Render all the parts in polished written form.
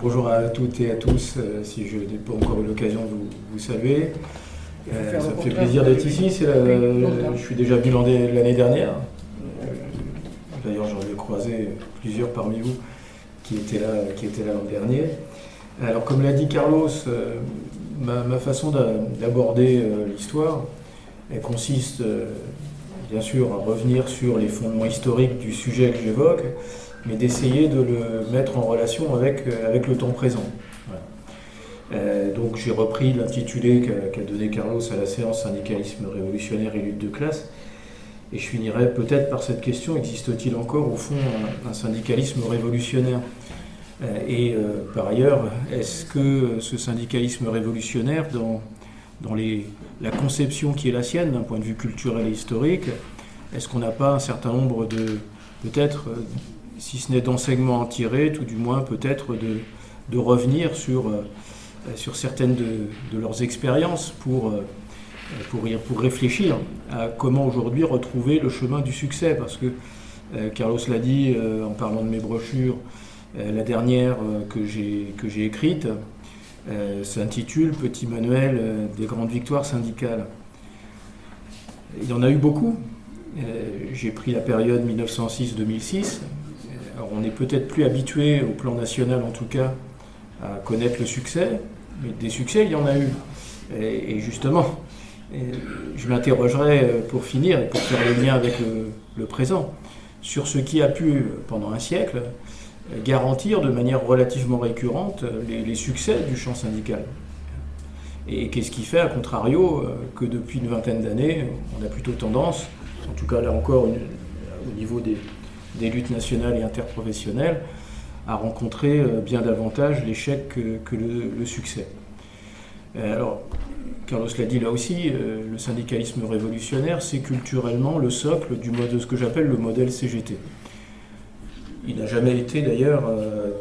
Bonjour à toutes et à tous, si je n'ai pas encore eu l'occasion de vous saluer. Ça me fait plaisir d'être ici. Je suis déjà venu l'année dernière. D'ailleurs, j'en ai croisé plusieurs parmi vous qui étaient là l'an dernier. Alors, comme l'a dit Carlos, ma façon d'aborder l'histoire, elle consiste bien sûr à revenir sur les fondements historiques du sujet que j'évoque, mais d'essayer de le mettre en relation avec le temps présent. Voilà. Donc j'ai repris l'intitulé qu'a donné Carlos à la séance Syndicalisme révolutionnaire et lutte de classe, et je finirai peut-être par cette question: existe-t-il encore au fond un syndicalisme révolutionnaire ? Par ailleurs, est-ce que ce syndicalisme révolutionnaire, dans la conception qui est la sienne d'un point de vue culturel et historique, est-ce qu'on n'a pas un certain nombre de, peut-être, si ce n'est d'enseignements à tirer, tout du moins peut-être de revenir sur certaines de leurs expériences pour réfléchir à comment aujourd'hui retrouver le chemin du succès. Parce que Carlos l'a dit en parlant de mes brochures, la dernière que j'ai écrite s'intitule « Petit manuel des grandes victoires syndicales ». Il y en a eu beaucoup. J'ai pris la période 1906-2006. Alors on n'est peut-être plus habitué, au plan national en tout cas, à connaître le succès, mais des succès, il y en a eu. Et justement, je m'interrogerai pour finir et pour faire le lien avec le présent, sur ce qui a pu, pendant un siècle, garantir de manière relativement récurrente les succès du champ syndical. Et qu'est-ce qui fait, à contrario, que depuis une vingtaine d'années, on a plutôt tendance, en tout cas là encore au niveau des luttes nationales et interprofessionnelles, à rencontrer bien davantage l'échec que le succès. Alors, Carlos l'a dit là aussi, le syndicalisme révolutionnaire, c'est culturellement le socle de ce que j'appelle le modèle CGT. Il n'a jamais été d'ailleurs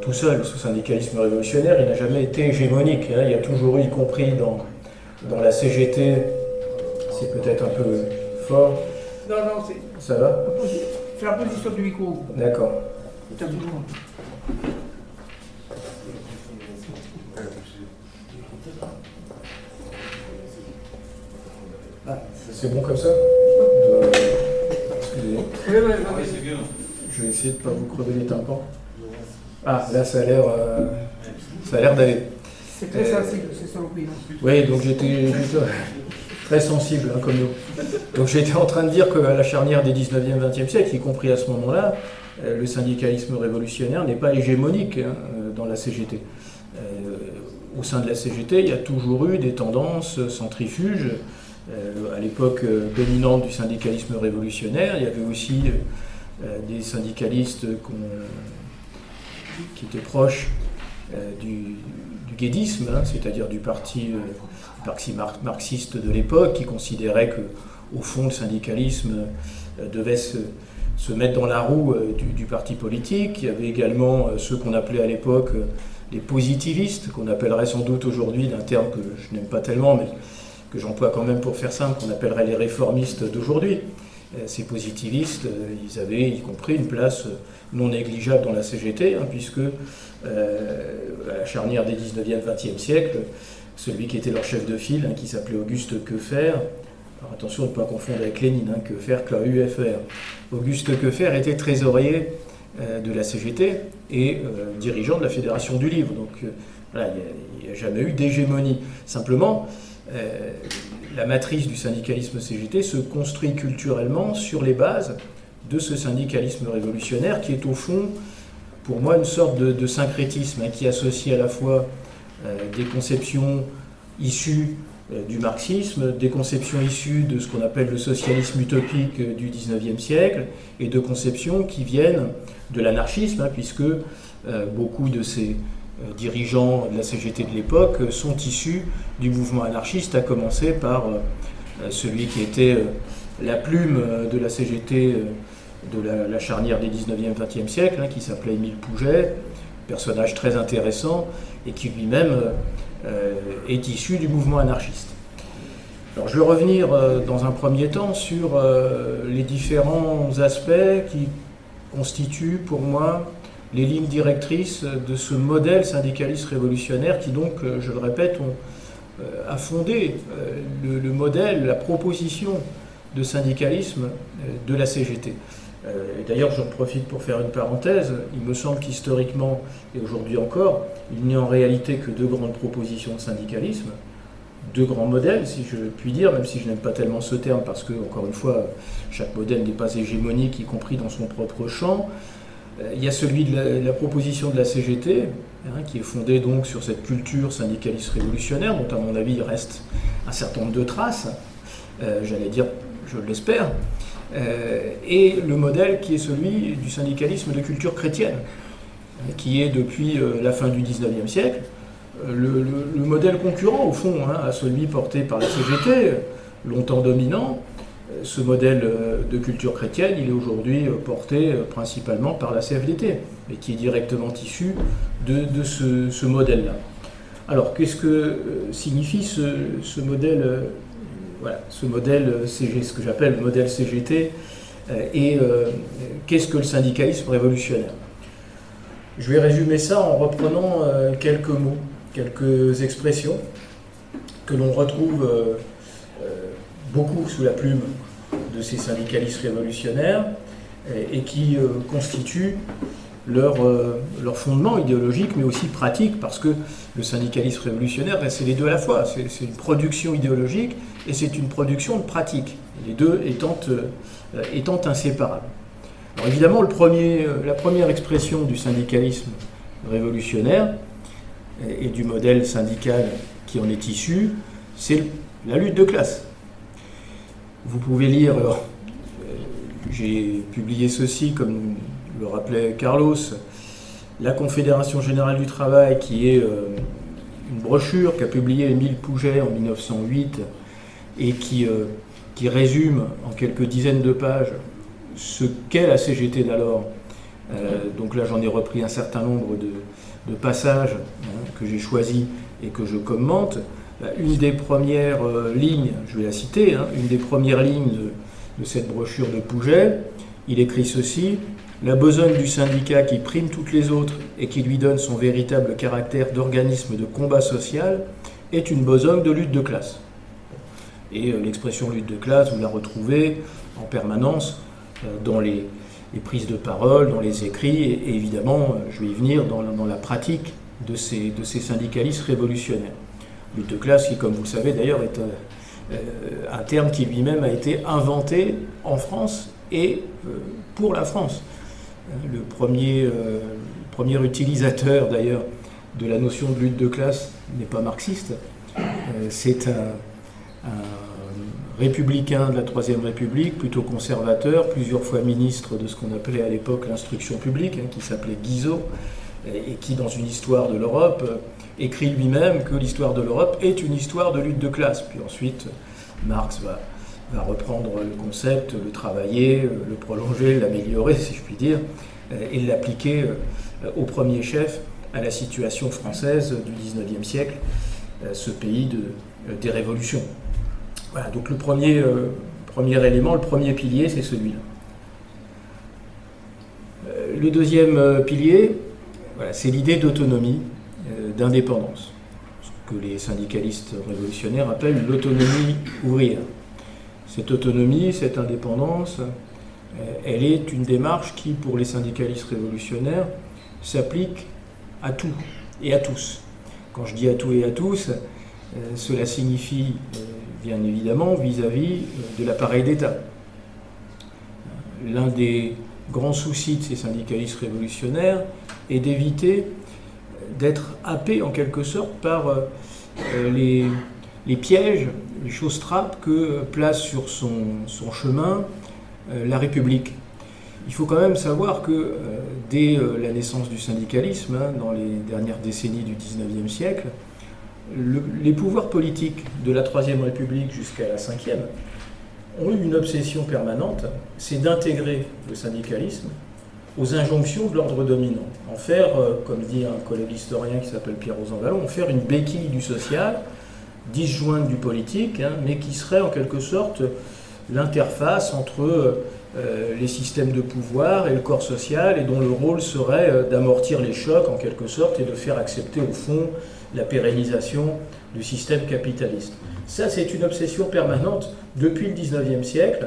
tout seul, ce syndicalisme révolutionnaire, il n'a jamais été hégémonique. Il y a toujours eu, y compris dans la CGT, c'est peut-être un peu fort. Non, c'est... Ça va ? Fais la position du micro. D'accord. C'est bon comme ça ? Excusez. Oui, c'est bien. Je vais essayer de ne pas vous crever les tympans. Ah, là, ça a l'air d'aller. c'est très sensible, c'est ça le prix. Oui, donc j'étais très sensible, comme nous. Donc j'étais en train de dire qu'à la charnière des 19e, 20e siècles, y compris à ce moment-là, le syndicalisme révolutionnaire n'est pas hégémonique dans la CGT. Au sein de la CGT, il y a toujours eu des tendances centrifuges. À l'époque dominante du syndicalisme révolutionnaire, il y avait aussi des syndicalistes qui étaient proches du guédisme, c'est-à-dire du parti marxiste de l'époque, qui considérait qu'au fond le syndicalisme devait se mettre dans la roue du parti politique. Il y avait également ceux qu'on appelait à l'époque les positivistes, qu'on appellerait sans doute aujourd'hui, d'un terme que je n'aime pas tellement, mais que j'emploie quand même pour faire simple, qu'on appellerait les réformistes d'aujourd'hui. Ces positivistes, ils avaient y compris une place non négligeable dans la CGT, puisque à la charnière des 19e, 20e siècles, celui qui était leur chef de file, qui s'appelait Auguste Quefer, alors attention de ne pas confondre avec Lénine, Quefer, K-U-F-R. Auguste Quefer était trésorier de la CGT et dirigeant de la Fédération du Livre. Donc voilà, il n'y a jamais eu d'hégémonie. Simplement, la matrice du syndicalisme CGT se construit culturellement sur les bases de ce syndicalisme révolutionnaire qui est au fond, pour moi, une sorte de syncrétisme qui associe à la fois des conceptions issues du marxisme, des conceptions issues de ce qu'on appelle le socialisme utopique du 19e siècle et de conceptions qui viennent de l'anarchisme, puisque beaucoup de ces dirigeants de la CGT de l'époque sont issus du mouvement anarchiste, à commencer par celui qui était la plume de la CGT de la charnière des 19e, 20e siècles, qui s'appelait Émile Pouget, personnage très intéressant et qui lui-même est issu du mouvement anarchiste. Alors je vais revenir dans un premier temps sur les différents aspects qui constituent pour moi les lignes directrices de ce modèle syndicaliste révolutionnaire qui donc, je le répète, a fondé le modèle, la proposition de syndicalisme de la CGT. Et d'ailleurs, j'en profite pour faire une parenthèse. Il me semble qu'historiquement, et aujourd'hui encore, il n'y a en réalité que deux grandes propositions de syndicalisme, deux grands modèles, si je puis dire, même si je n'aime pas tellement ce terme, parce que, encore une fois, chaque modèle n'est pas hégémonique, y compris dans son propre champ. Il y a celui de la proposition de la CGT, qui est fondée donc sur cette culture syndicaliste révolutionnaire, dont à mon avis il reste un certain nombre de traces, j'allais dire, je l'espère, et le modèle qui est celui du syndicalisme de culture chrétienne, qui est depuis la fin du XIXe siècle le modèle concurrent au fond à celui porté par la CGT, longtemps dominant. Ce modèle de culture chrétienne, il est aujourd'hui porté principalement par la CFDT, mais qui est directement issu de ce modèle-là. Alors, qu'est-ce que signifie ce modèle, ce modèle ce que j'appelle le modèle CGT, et qu'est-ce que le syndicalisme révolutionnaire? Je vais résumer ça en reprenant quelques mots, quelques expressions que l'on retrouve beaucoup sous la plume de ces syndicalistes révolutionnaires et qui constituent leur fondement idéologique, mais aussi pratique, parce que le syndicalisme révolutionnaire, c'est les deux à la fois. C'est une production idéologique et c'est une production de pratique, les deux étant inséparables. Alors évidemment, la première expression du syndicalisme révolutionnaire et du modèle syndical qui en est issu, c'est la lutte de classe. Vous pouvez lire, j'ai publié ceci, comme le rappelait Carlos, la Confédération Générale du Travail, qui est une brochure qu'a publiée Émile Pouget en 1908 et qui résume en quelques dizaines de pages ce qu'est la CGT d'alors. Donc là, j'en ai repris un certain nombre de passages que j'ai choisis et que je commente. Une des premières lignes, je vais la citer, une des premières lignes de cette brochure de Pouget, il écrit ceci: « La besogne du syndicat qui prime toutes les autres et qui lui donne son véritable caractère d'organisme de combat social est une besogne de lutte de classe. » Et l'expression lutte de classe, vous la retrouvez en permanence dans les prises de parole, dans les écrits, et évidemment, je vais y venir, dans la pratique de ces syndicalistes révolutionnaires. Lutte de classe qui, comme vous le savez d'ailleurs, est un terme qui lui-même a été inventé en France et pour la France. Le premier utilisateur d'ailleurs de la notion de lutte de classe n'est pas marxiste, c'est un républicain de la Troisième République, plutôt conservateur, plusieurs fois ministre de ce qu'on appelait à l'époque l'instruction publique, qui s'appelait Guizot, et qui, dans une histoire de l'Europe, écrit lui-même que l'histoire de l'Europe est une histoire de lutte de classe. Puis ensuite, Marx va reprendre le concept, le travailler, le prolonger, l'améliorer, si je puis dire, et l'appliquer au premier chef à la situation française du XIXe siècle, ce pays des révolutions. Voilà, donc le premier élément, le premier pilier, c'est celui-là. Le deuxième pilier, c'est l'idée d'autonomie, d'indépendance, ce que les syndicalistes révolutionnaires appellent l'autonomie ouvrière. Cette autonomie, cette indépendance, elle est une démarche qui, pour les syndicalistes révolutionnaires, s'applique à tout et à tous. Quand je dis à tout et à tous, cela signifie bien évidemment vis-à-vis de l'appareil d'État. L'un des grands soucis de ces syndicalistes révolutionnaires est d'éviter d'être happé en quelque sorte par les pièges, les choses-trappes que place sur son chemin la République. Il faut quand même savoir que dès la naissance du syndicalisme, dans les dernières décennies du XIXe siècle, les pouvoirs politiques de la Troisième République jusqu'à la Cinquième ont eu une obsession permanente, c'est d'intégrer le syndicalisme aux injonctions de l'ordre dominant. En faire, comme dit un collègue historien qui s'appelle Pierre-Rosan Vallon, en faire une béquille du social, disjointe du politique, mais qui serait en quelque sorte l'interface entre les systèmes de pouvoir et le corps social, et dont le rôle serait d'amortir les chocs en quelque sorte et de faire accepter au fond la pérennisation du système capitaliste. Ça, c'est une obsession permanente depuis le XIXe siècle,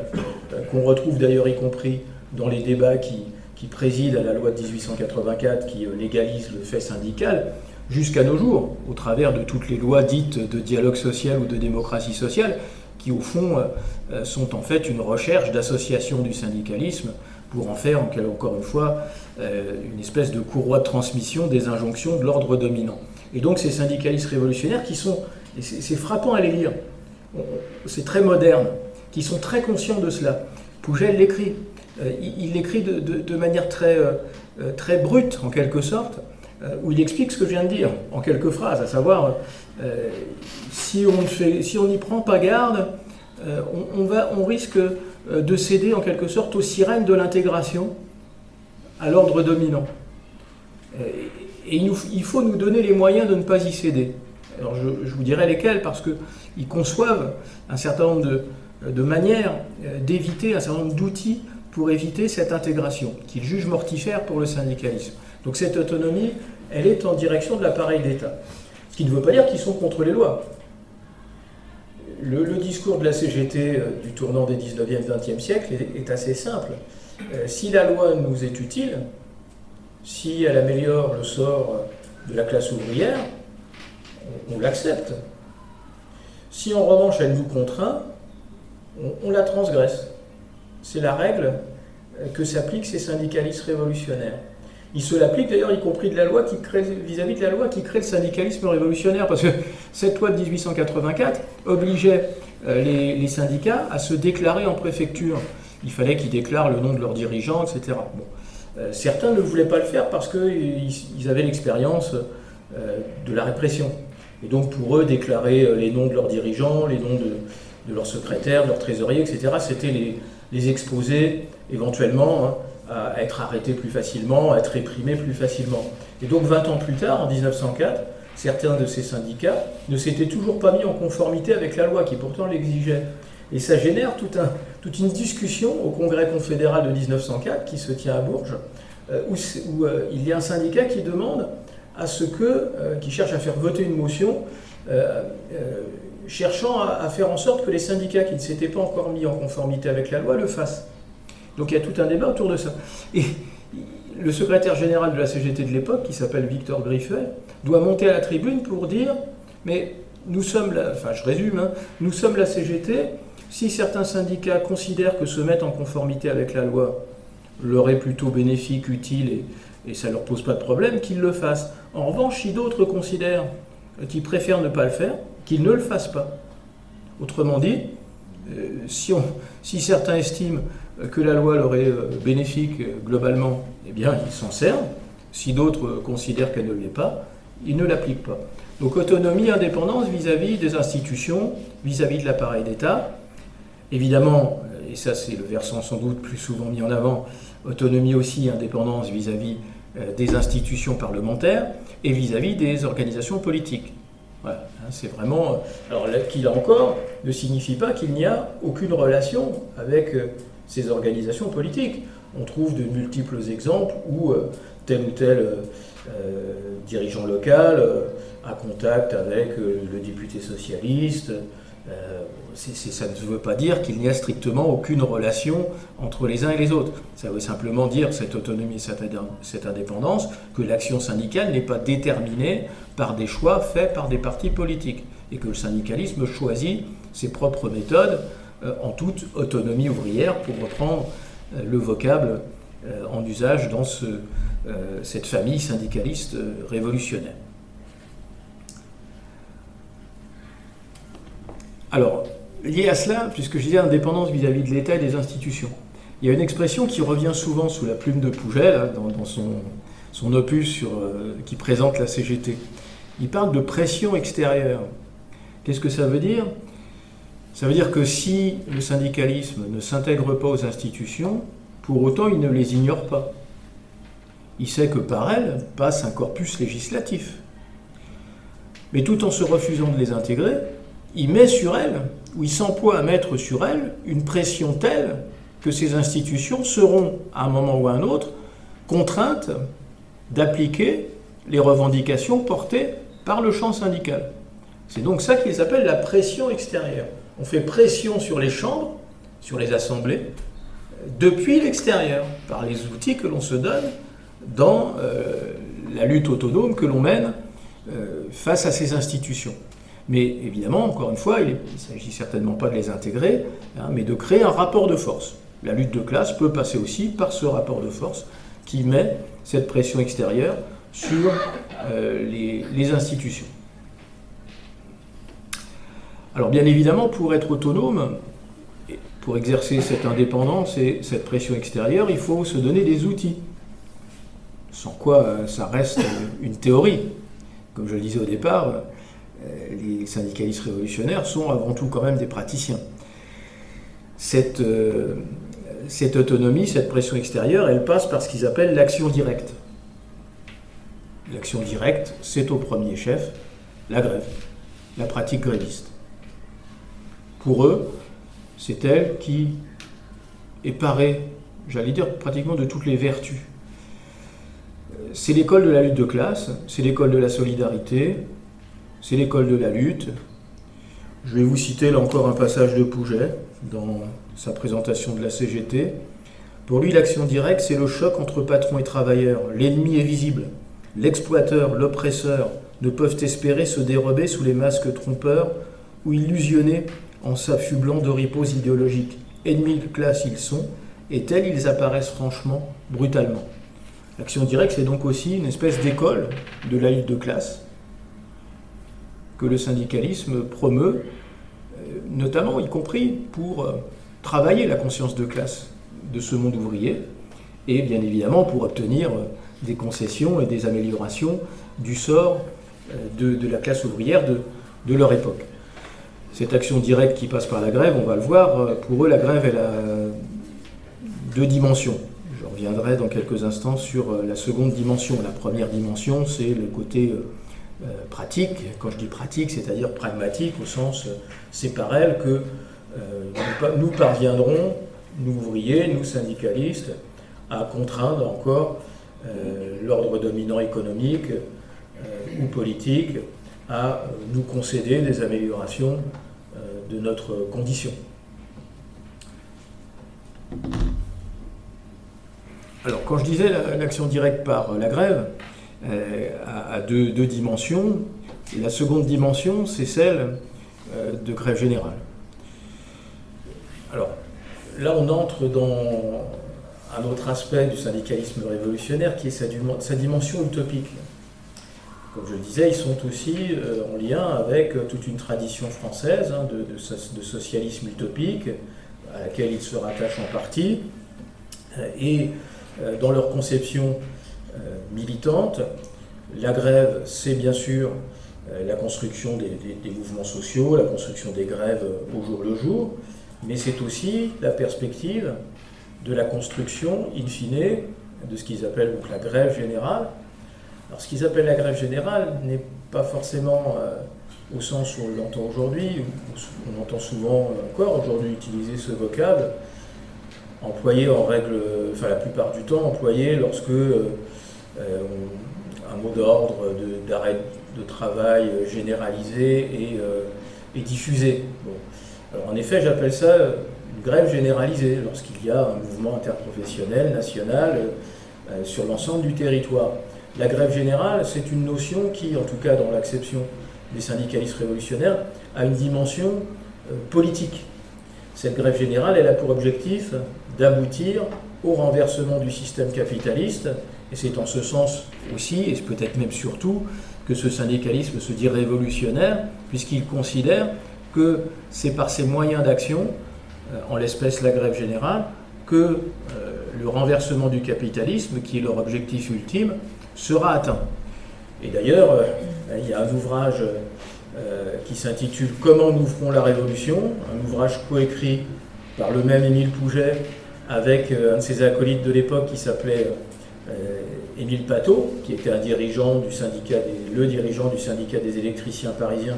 qu'on retrouve d'ailleurs y compris dans les débats qui président à la loi de 1884 qui légalise le fait syndical, jusqu'à nos jours, au travers de toutes les lois dites de dialogue social ou de démocratie sociale, qui au fond sont en fait une recherche d'association du syndicalisme pour en faire, encore une fois, une espèce de courroie de transmission des injonctions de l'ordre dominant. Et donc ces syndicalistes révolutionnaires qui sont, et c'est frappant à les lire, c'est très moderne, qui sont très conscients de cela. Pougel l'écrit, il l'écrit de manière très brute en quelque sorte, où il explique ce que je viens de dire en quelques phrases, à savoir si on n'y prend pas garde, on risque de céder en quelque sorte aux sirènes de l'intégration, à l'ordre dominant. Et il faut nous donner les moyens de ne pas y céder. Alors je vous dirai lesquels, parce qu'ils conçoivent un certain nombre de manières d'éviter, un certain nombre d'outils pour éviter cette intégration, qu'ils jugent mortifère pour le syndicalisme. Donc cette autonomie, elle est en direction de l'appareil d'État. Ce qui ne veut pas dire qu'ils sont contre les lois. Le discours de la CGT du tournant des 19e, 20e siècles est assez simple. Si la loi nous est utile, si elle améliore le sort de la classe ouvrière, on l'accepte. Si en revanche elle nous contraint, on la transgresse. C'est la règle que s'appliquent ces syndicalistes révolutionnaires. Ils se l'appliquent d'ailleurs y compris vis-à-vis de la loi qui crée le syndicalisme révolutionnaire, parce que cette loi de 1884 obligeait les syndicats à se déclarer en préfecture. Il fallait qu'ils déclarent le nom de leurs dirigeants, etc. Bon. Certains ne voulaient pas le faire parce qu'ils avaient l'expérience de la répression. Et donc pour eux, déclarer les noms de leurs dirigeants, les noms de leurs secrétaires, de leurs trésoriers, etc., c'était les exposer éventuellement à être arrêtés plus facilement, à être réprimés plus facilement. Et donc 20 ans plus tard, en 1904, certains de ces syndicats ne s'étaient toujours pas mis en conformité avec la loi qui pourtant l'exigeait. Et ça génère toute une discussion au Congrès confédéral de 1904 qui se tient à Bourges, où il y a un syndicat qui demande à ce qui cherche à faire voter une motion cherchant à faire en sorte que les syndicats qui ne s'étaient pas encore mis en conformité avec la loi le fassent. Donc il y a tout un débat autour de ça. Et le secrétaire général de la CGT de l'époque, qui s'appelle Victor Griffet, doit monter à la tribune pour dire « Mais nous sommes je résume, nous sommes la CGT, si certains syndicats considèrent que se mettre en conformité avec la loi leur est plutôt bénéfique, utile, et ça ne leur pose pas de problème, qu'ils le fassent. En revanche, si d'autres considèrent qu'ils préfèrent ne pas le faire, qu'ils ne le fassent pas. » Autrement dit, si certains estiment que la loi leur est bénéfique globalement, eh bien ils s'en servent. Si d'autres considèrent qu'elle ne l'est pas, ils ne l'appliquent pas. Donc autonomie, indépendance vis-à-vis des institutions, vis-à-vis de l'appareil d'État. Évidemment, et ça c'est le versant sans doute plus souvent mis en avant, autonomie aussi, indépendance vis-à-vis des institutions parlementaires et vis-à-vis des organisations politiques. Voilà, c'est vraiment... Alors là, qui là encore ne signifie pas qu'il n'y a aucune relation avec ces organisations politiques. On trouve de multiples exemples où tel ou tel dirigeant local a contact avec le député socialiste. Ça ne veut pas dire qu'il n'y a strictement aucune relation entre les uns et les autres. Ça veut simplement dire, cette autonomie, cette indépendance, que l'action syndicale n'est pas déterminée par des choix faits par des partis politiques et que le syndicalisme choisit ses propres méthodes en toute autonomie ouvrière, pour reprendre le vocable en usage dans cette famille syndicaliste révolutionnaire. Alors, lié à cela, puisque je disais indépendance vis-à-vis de l'État et des institutions, il y a une expression qui revient souvent sous la plume de Pougel, dans son opus qui présente la CGT. Il parle de pression extérieure. Qu'est-ce que ça veut dire ? Ça veut dire que si le syndicalisme ne s'intègre pas aux institutions, pour autant il ne les ignore pas. Il sait que par elles passe un corpus législatif. Mais tout en se refusant de les intégrer, il met sur elles, où il s'emploie à mettre sur elles une pression telle que ces institutions seront, à un moment ou à un autre, contraintes d'appliquer les revendications portées par le champ syndical. C'est donc ça qu'ils appellent la pression extérieure. On fait pression sur les chambres, sur les assemblées, depuis l'extérieur, par les outils que l'on se donne dans la lutte autonome que l'on mène face à ces institutions. Mais évidemment, encore une fois, il ne s'agit certainement pas de les intégrer, mais de créer un rapport de force. La lutte de classe peut passer aussi par ce rapport de force qui met cette pression extérieure sur les institutions. Alors bien évidemment, pour être autonome, pour exercer cette indépendance et cette pression extérieure, il faut se donner des outils. Sans quoi ça reste une théorie. Comme je le disais au départ, les syndicalistes révolutionnaires sont avant tout quand même des praticiens. Cette autonomie, cette pression extérieure, elle passe par ce qu'ils appellent l'action directe. L'action directe, c'est au premier chef la grève, la pratique gréviste. Pour eux, c'est elle qui est parée, j'allais dire pratiquement de toutes les vertus. C'est l'école de la lutte de classe, c'est l'école de la solidarité, c'est l'école de la lutte. Je vais vous citer là encore un passage de Pouget dans sa présentation de la CGT. Pour lui, l'action directe, c'est le choc entre patron et travailleur. L'ennemi est visible. L'exploiteur, l'oppresseur ne peuvent espérer se dérober sous les masques trompeurs ou illusionnés en s'affublant de riposes idéologiques. Ennemis de classe ils sont, et tels ils apparaissent franchement, brutalement. L'action directe, c'est donc aussi une espèce d'école de la lutte de classe que le syndicalisme promeut, notamment, y compris pour travailler la conscience de classe de ce monde ouvrier, et bien évidemment pour obtenir des concessions et des améliorations du sort de la classe ouvrière de leur époque. Cette action directe qui passe par la grève, on va le voir, pour eux la grève elle a deux dimensions. Je reviendrai dans quelques instants sur la seconde dimension. La première dimension, c'est le côté pratique. Quand je dis pratique, c'est-à-dire pragmatique, au sens c'est par elle que nous parviendrons, nous ouvriers, nous syndicalistes, à contraindre encore l'ordre dominant économique ou politique à nous concéder des améliorations de notre condition. Alors, quand je disais l'action directe par la grève a deux dimensions, la seconde dimension, c'est celle de grève générale. Alors, là, on entre dans un autre aspect du syndicalisme révolutionnaire qui est sa dimension utopique. Comme je le disais, ils sont aussi en lien avec toute une tradition française de socialisme utopique à laquelle ils se rattachent en partie. Et dans leur conception militante, la grève, c'est bien sûr la construction des mouvements sociaux, la construction des grèves au jour le jour, mais c'est aussi la perspective de la construction, in fine, de ce qu'ils appellent donc la grève générale. Alors ce qu'ils appellent la grève générale n'est pas forcément au sens où on l'entend aujourd'hui. On entend souvent encore aujourd'hui utiliser ce vocable, employé en règle, enfin la plupart du temps employé lorsque un mot d'ordre d'arrêt de travail généralisé est diffusé. Bon. Alors en effet, j'appelle ça une grève généralisée lorsqu'il y a un mouvement interprofessionnel national sur l'ensemble du territoire. La grève générale, c'est une notion qui, en tout cas dans l'acception des syndicalistes révolutionnaires, a une dimension politique. Cette grève générale, elle a pour objectif d'aboutir au renversement du système capitaliste, et c'est en ce sens aussi, et peut-être même surtout, que ce syndicalisme se dit révolutionnaire, puisqu'il considère que c'est par ses moyens d'action, en l'espèce la grève générale, que le renversement du capitalisme, qui est leur objectif ultime, sera atteint. Et d'ailleurs, il y a un ouvrage qui s'intitule « Comment nous ferons la révolution », un ouvrage coécrit par le même Émile Pouget avec un de ses acolytes de l'époque qui s'appelait Émile Patot, qui était un dirigeant du syndicat le dirigeant du syndicat des électriciens parisiens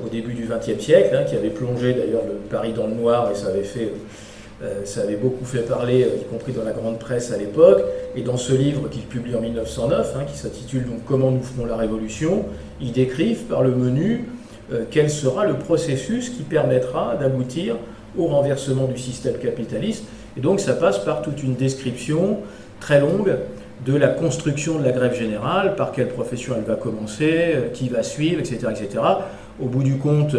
au début du XXe siècle, hein, qui avait plongé d'ailleurs le Paris dans le noir, et ça avait beaucoup fait parler, y compris dans la grande presse à l'époque. Et dans ce livre qu'il publie en 1909, hein, qui s'intitule donc « Comment nous ferons la Révolution », ils décrivent par le menu quel sera le processus qui permettra d'aboutir au renversement du système capitaliste. Et donc ça passe par toute une description très longue de la construction de la grève générale, par quelle profession elle va commencer, qui va suivre, etc., etc. Au bout du compte,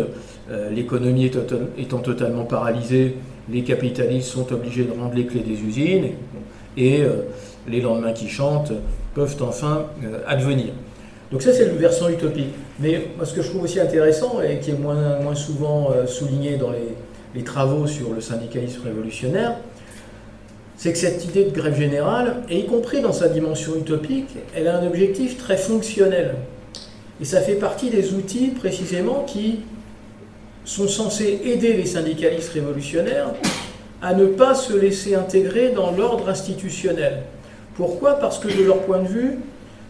l'économie étant totalement paralysée, les capitalistes sont obligés de rendre les clés des usines, et les lendemains qui chantent peuvent enfin advenir. Donc ça, c'est le versant utopique. Mais moi, ce que je trouve aussi intéressant, et qui est moins souvent souligné dans les travaux sur le syndicalisme révolutionnaire, c'est que cette idée de grève générale, et y compris dans sa dimension utopique, elle a un objectif très fonctionnel. Et ça fait partie des outils, précisément, qui sont censés aider les syndicalistes révolutionnaires à ne pas se laisser intégrer dans l'ordre institutionnel. Pourquoi ? Parce que de leur point de vue,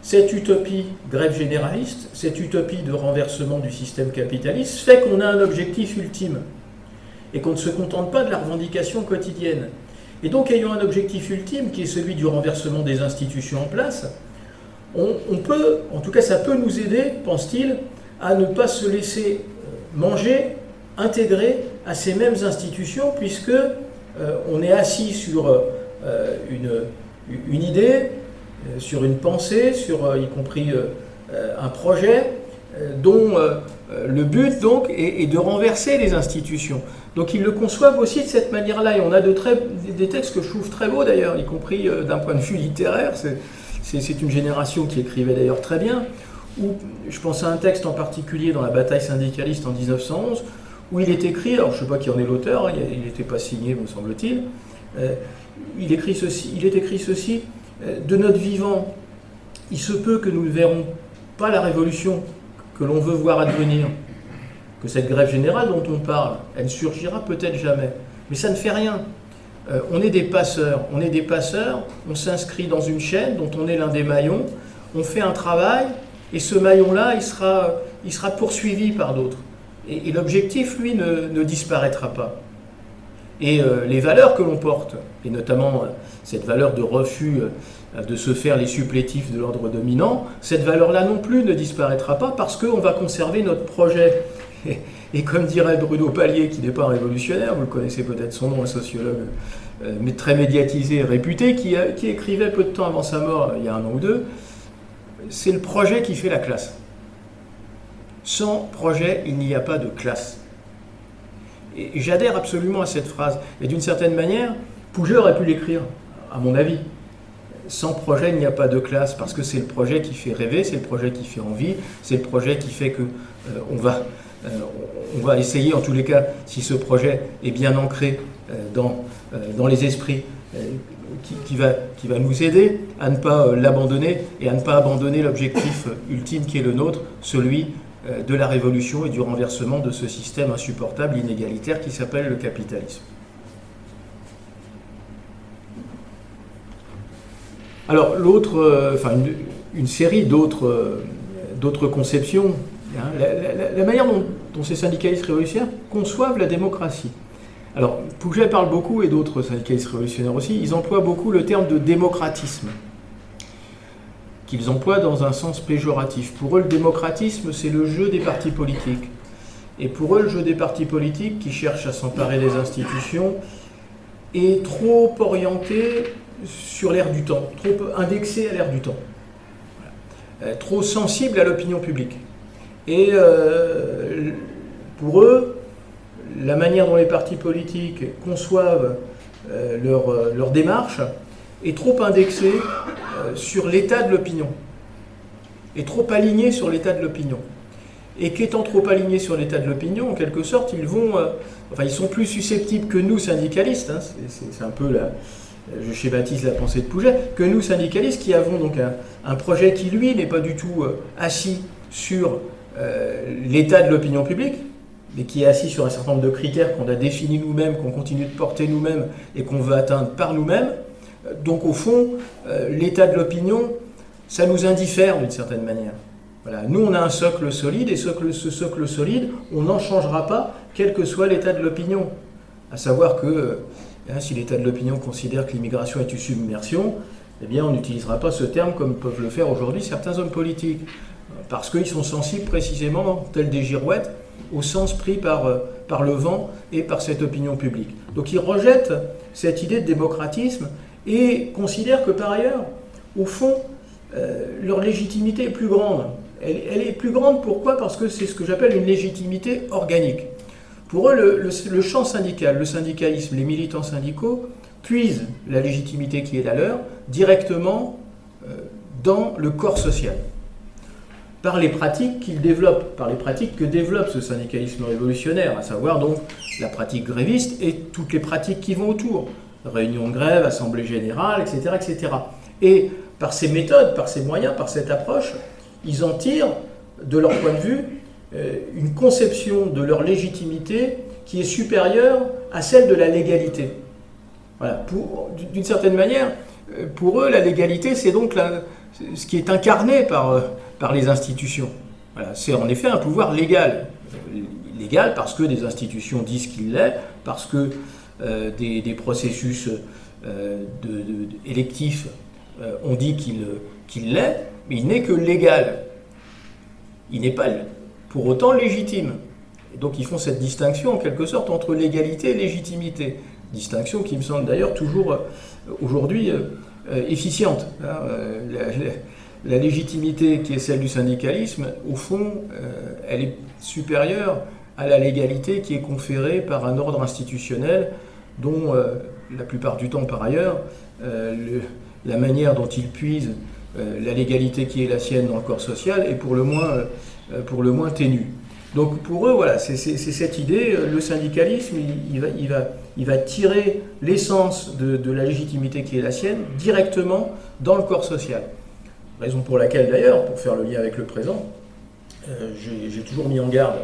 cette utopie grève généraliste, cette utopie de renversement du système capitaliste, fait qu'on a un objectif ultime et qu'on ne se contente pas de la revendication quotidienne. Et donc, ayant un objectif ultime qui est celui du renversement des institutions en place, on peut, en tout cas ça peut nous aider, pense-t-il, à ne pas se laisser manger, intégrer à ces mêmes institutions, puisque on est assis sur une idée, sur une pensée, sur y compris un projet, dont le but donc est de renverser les institutions. Donc ils le conçoivent aussi de cette manière-là, et on a des textes que je trouve très beaux d'ailleurs, y compris d'un point de vue littéraire. C'est une génération qui écrivait d'ailleurs très bien, où je pense à un texte en particulier dans la bataille syndicaliste en 1911, où il est écrit, alors je ne sais pas qui en est l'auteur, il n'était pas signé me semble-t-il, il est écrit ceci, de notre vivant, il se peut que nous ne verrons pas la révolution que l'on veut voir advenir, que cette grève générale dont on parle, elle ne surgira peut-être jamais, mais ça ne fait rien. On est des passeurs, on s'inscrit dans une chaîne dont on est l'un des maillons, on fait un travail, et ce maillon-là, il sera poursuivi par d'autres. Et l'objectif, lui, ne disparaîtra pas. Et les valeurs que l'on porte, et notamment cette valeur de refus de se faire les supplétifs de l'ordre dominant, cette valeur-là non plus ne disparaîtra pas parce qu'on va conserver notre projet. Et comme dirait Bruno Palier, qui n'est pas un révolutionnaire, vous le connaissez peut-être son nom, un sociologue mais très médiatisé et réputé, qui écrivait peu de temps avant sa mort, il y a 1 an ou 2, c'est le projet qui fait la classe. Sans projet, il n'y a pas de classe. Et j'adhère absolument à cette phrase. Et d'une certaine manière, Pouget aurait pu l'écrire, à mon avis. Sans projet, il n'y a pas de classe, parce que c'est le projet qui fait rêver, c'est le projet qui fait envie, c'est le projet qui fait que on va essayer, en tous les cas, si ce projet est bien ancré dans les esprits, qui va nous aider à ne pas l'abandonner et à ne pas abandonner l'objectif ultime qui est le nôtre, celui de la révolution et du renversement de ce système insupportable, inégalitaire, qui s'appelle le capitalisme. Alors, une série d'autres conceptions, hein, la manière dont ces syndicalistes révolutionnaires conçoivent la démocratie. Alors, Pouget parle beaucoup, et d'autres syndicalistes révolutionnaires aussi, ils emploient beaucoup le terme de démocratisme, qu'ils emploient dans un sens péjoratif. Pour eux, le démocratisme, c'est le jeu des partis politiques. Et pour eux, le jeu des partis politiques, qui cherchent à s'emparer des institutions, est trop orienté sur l'air du temps, trop indexé à l'air du temps, trop sensible à l'opinion publique. Et pour eux, la manière dont les partis politiques conçoivent leur démarche est trop indexée sur l'état de l'opinion, est trop alignée sur l'état de l'opinion. Et qu'étant trop alignés sur l'état de l'opinion, en quelque sorte, ils sont plus susceptibles que nous, syndicalistes, hein, c'est un peu je schématise la pensée de Pouget, que nous, syndicalistes, qui avons donc un projet qui, lui, n'est pas du tout assis sur l'état de l'opinion publique, mais qui est assis sur un certain nombre de critères qu'on a définis nous-mêmes, qu'on continue de porter nous-mêmes et qu'on veut atteindre par nous-mêmes. Donc, au fond, l'état de l'opinion, ça nous indiffère d'une certaine manière. Voilà. Nous, on a un socle solide, et ce socle solide, on n'en changera pas, quel que soit l'état de l'opinion. À savoir que si l'état de l'opinion considère que l'immigration est une submersion, eh bien, on n'utilisera pas ce terme comme peuvent le faire aujourd'hui certains hommes politiques, parce qu'ils sont sensibles précisément, tels des girouettes, au sens pris par le vent et par cette opinion publique. Donc ils rejettent cette idée de démocratisme et considèrent que par ailleurs, au fond, leur légitimité est plus grande. Elle est plus grande, pourquoi? Parce que c'est ce que j'appelle une légitimité organique. Pour eux, le champ syndical, le syndicalisme, les militants syndicaux puisent la légitimité qui est la leur directement dans le corps social. Par les pratiques qu'ils développent, par les pratiques que développe ce syndicalisme révolutionnaire, à savoir donc la pratique gréviste et toutes les pratiques qui vont autour, réunions de grève, assemblée générale, etc., etc. Et par ces méthodes, par ces moyens, par cette approche, ils en tirent, de leur point de vue, une conception de leur légitimité qui est supérieure à celle de la légalité. Voilà. D'une certaine manière, pour eux, la légalité, c'est donc ce qui est incarné par les institutions. Voilà. C'est en effet un pouvoir légal. Légal parce que des institutions disent qu'il l'est, parce que des processus électifs ont dit qu'il l'est, mais il n'est que légal. Il n'est pas pour autant légitime. Et donc ils font cette distinction en quelque sorte entre légalité et légitimité. Distinction qui me semble d'ailleurs toujours aujourd'hui efficiente. La légitimité qui est celle du syndicalisme, au fond, elle est supérieure à la légalité qui est conférée par un ordre institutionnel dont, la plupart du temps par ailleurs, la manière dont il puise la légalité qui est la sienne dans le corps social est pour le moins ténue. Donc pour eux, voilà, c'est cette idée, le syndicalisme, il va tirer l'essence de la légitimité qui est la sienne directement dans le corps social. Raison pour laquelle d'ailleurs, pour faire le lien avec le présent, j'ai toujours mis en garde,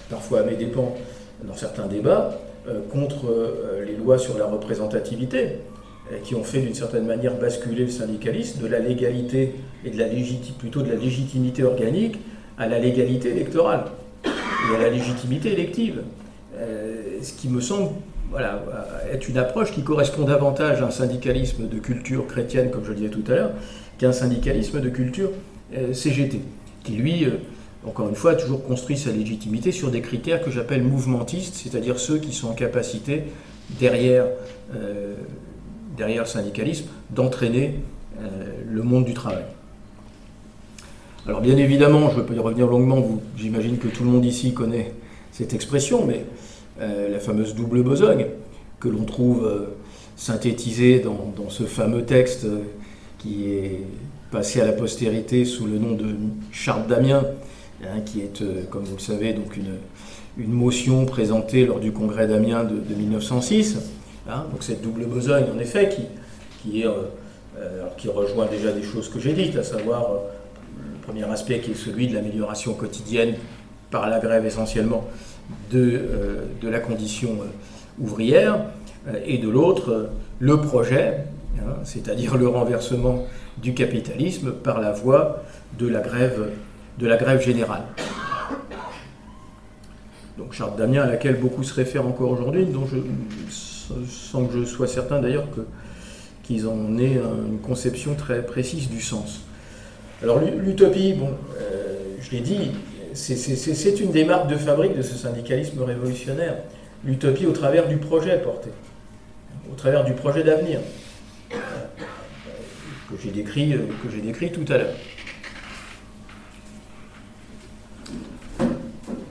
parfois à mes dépens, dans certains débats, contre les lois sur la représentativité, qui ont fait d'une certaine manière basculer le syndicalisme de la légalité et plutôt de la légitimité organique à la légalité électorale et à la légitimité élective. Ce qui me semble être une approche qui correspond davantage à un syndicalisme de culture chrétienne, comme je le disais tout à l'heure, qu'à un syndicalisme de culture CGT, qui lui, encore une fois, a toujours construit sa légitimité sur des critères que j'appelle mouvementistes, c'est-à-dire ceux qui sont en capacité, derrière le syndicalisme, d'entraîner le monde du travail. Alors bien évidemment, je ne vais pas y revenir longuement, j'imagine que tout le monde ici connaît cette expression, mais la fameuse double besogne, que l'on trouve synthétisée dans ce fameux texte qui est passé à la postérité sous le nom de Charte d'Amiens, qui est, comme vous le savez, donc une motion présentée lors du congrès d'Amiens de 1906. Donc cette double besogne, en effet, qui rejoint déjà des choses que j'ai dites, à savoir le premier aspect qui est celui de l'amélioration quotidienne par la grève essentiellement de la condition ouvrière, et de l'autre, le projet, c'est-à-dire le renversement du capitalisme par la voie de la grève générale. Donc Charte d'Amiens à laquelle beaucoup se réfèrent encore aujourd'hui, dont sans que je sois certain d'ailleurs qu'ils en aient une conception très précise du sens. Alors l'utopie, je l'ai dit, c'est une des marques de fabrique de ce syndicalisme révolutionnaire. L'utopie au travers du projet porté, au travers du projet d'avenir, que j'ai décrit tout à l'heure.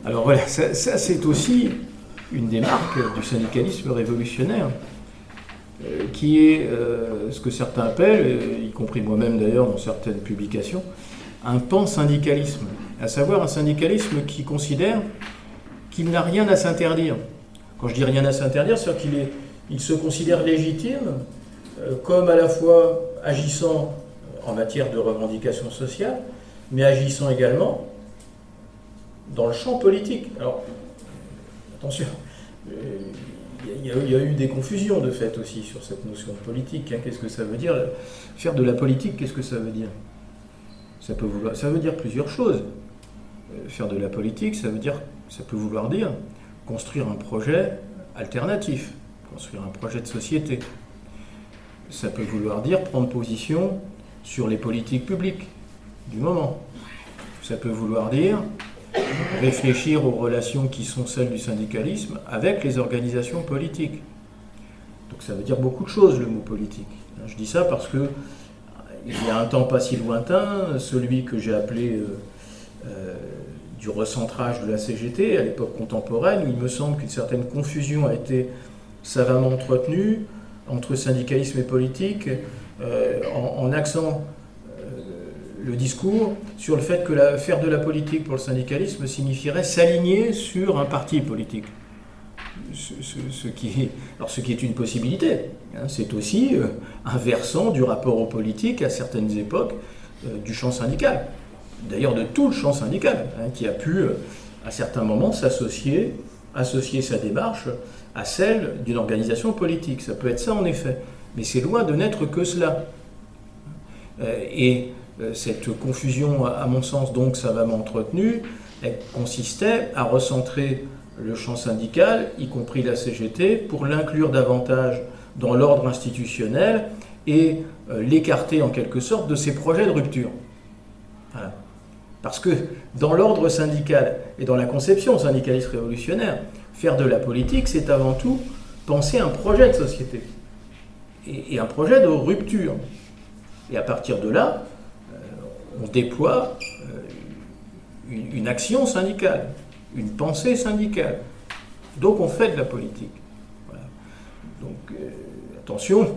Alors voilà, ça c'est aussi une des marques du syndicalisme révolutionnaire, qui est ce que certains appellent, y compris moi-même d'ailleurs dans certaines publications, un pan-syndicalisme, à savoir un syndicalisme qui considère qu'il n'a rien à s'interdire. Quand je dis rien à s'interdire, c'est-à-dire qu'il se considère légitime, comme à la fois agissant en matière de revendication sociale, mais agissant également dans le champ politique. Alors, attention, il y a eu des confusions de fait aussi sur cette notion de politique. Qu'est-ce que ça veut dire? Faire de la politique, qu'est-ce que ça veut dire? Ça veut dire plusieurs choses. Faire de la politique, ça peut vouloir dire construire un projet alternatif, construire un projet de société. Ça peut vouloir dire prendre position sur les politiques publiques du moment. Ça peut vouloir dire réfléchir aux relations qui sont celles du syndicalisme avec les organisations politiques. Donc ça veut dire beaucoup de choses, le mot politique. Je dis ça parce que il y a un temps pas si lointain, celui que j'ai appelé du recentrage de la CGT à l'époque contemporaine, où il me semble qu'une certaine confusion a été savamment entretenue entre syndicalisme et politique, en axant le discours sur le fait que faire de la politique pour le syndicalisme signifierait s'aligner sur un parti politique. Ce qui est une possibilité. C'est aussi un versant du rapport aux politiques à certaines époques du champ syndical. D'ailleurs de tout le champ syndical, qui a pu à certains moments associer sa démarche à celle d'une organisation politique. Ça peut être ça en effet, mais c'est loin de n'être que cela. Et cette confusion, à mon sens, donc savamment entretenue, elle consistait à recentrer le champ syndical, y compris la CGT, pour l'inclure davantage dans l'ordre institutionnel et l'écarter en quelque sorte de ses projets de rupture. Voilà. Parce que dans l'ordre syndical et dans la conception syndicaliste révolutionnaire, faire de la politique, c'est avant tout penser un projet de société et un projet de rupture. Et à partir de là, on déploie une action syndicale, une pensée syndicale. Donc on fait de la politique. Voilà. Donc attention,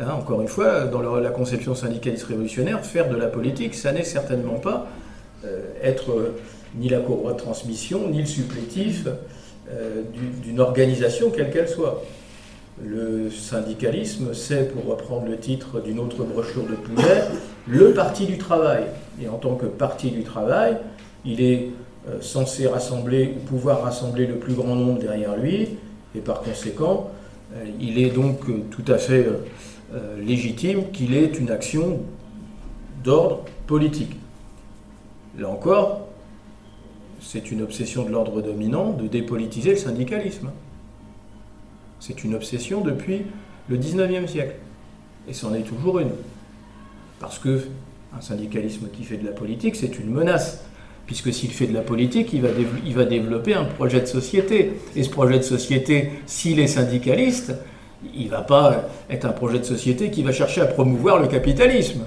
encore une fois, dans la conception syndicaliste révolutionnaire, faire de la politique, ça n'est certainement pas être ni la courroie de transmission, ni le supplétif d'une organisation quelle qu'elle soit. Le syndicalisme, c'est, pour reprendre le titre d'une autre brochure de Pouget, le parti du travail. Et en tant que parti du travail, il est censé pouvoir rassembler le plus grand nombre derrière lui, et par conséquent, il est donc tout à fait légitime qu'il ait une action d'ordre politique. Là encore, c'est une obsession de l'ordre dominant de dépolitiser le syndicalisme. C'est une obsession depuis le XIXe siècle. Et c'en est toujours une. Parce qu'un syndicalisme qui fait de la politique, c'est une menace. Puisque s'il fait de la politique, il va développer un projet de société. Et ce projet de société, s'il est syndicaliste, il ne va pas être un projet de société qui va chercher à promouvoir le capitalisme.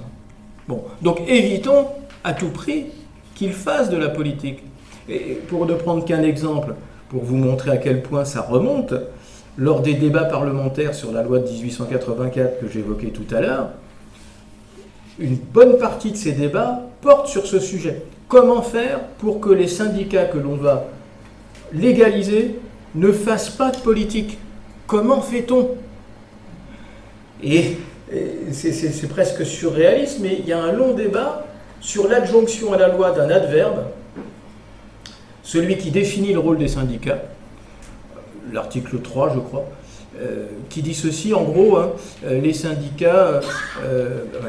Bon, donc évitons à tout prix qu'il fasse de la politique. Et pour ne prendre qu'un exemple, pour vous montrer à quel point ça remonte, lors des débats parlementaires sur la loi de 1884 que j'évoquais tout à l'heure, une bonne partie de ces débats portent sur ce sujet. Comment faire pour que les syndicats que l'on va légaliser ne fassent pas de politique? Comment fait-on? Et c'est presque surréaliste, mais il y a un long débat sur l'adjonction à la loi d'un adverbe, celui qui définit le rôle des syndicats, l'article 3, je crois, qui dit ceci, en gros, les syndicats,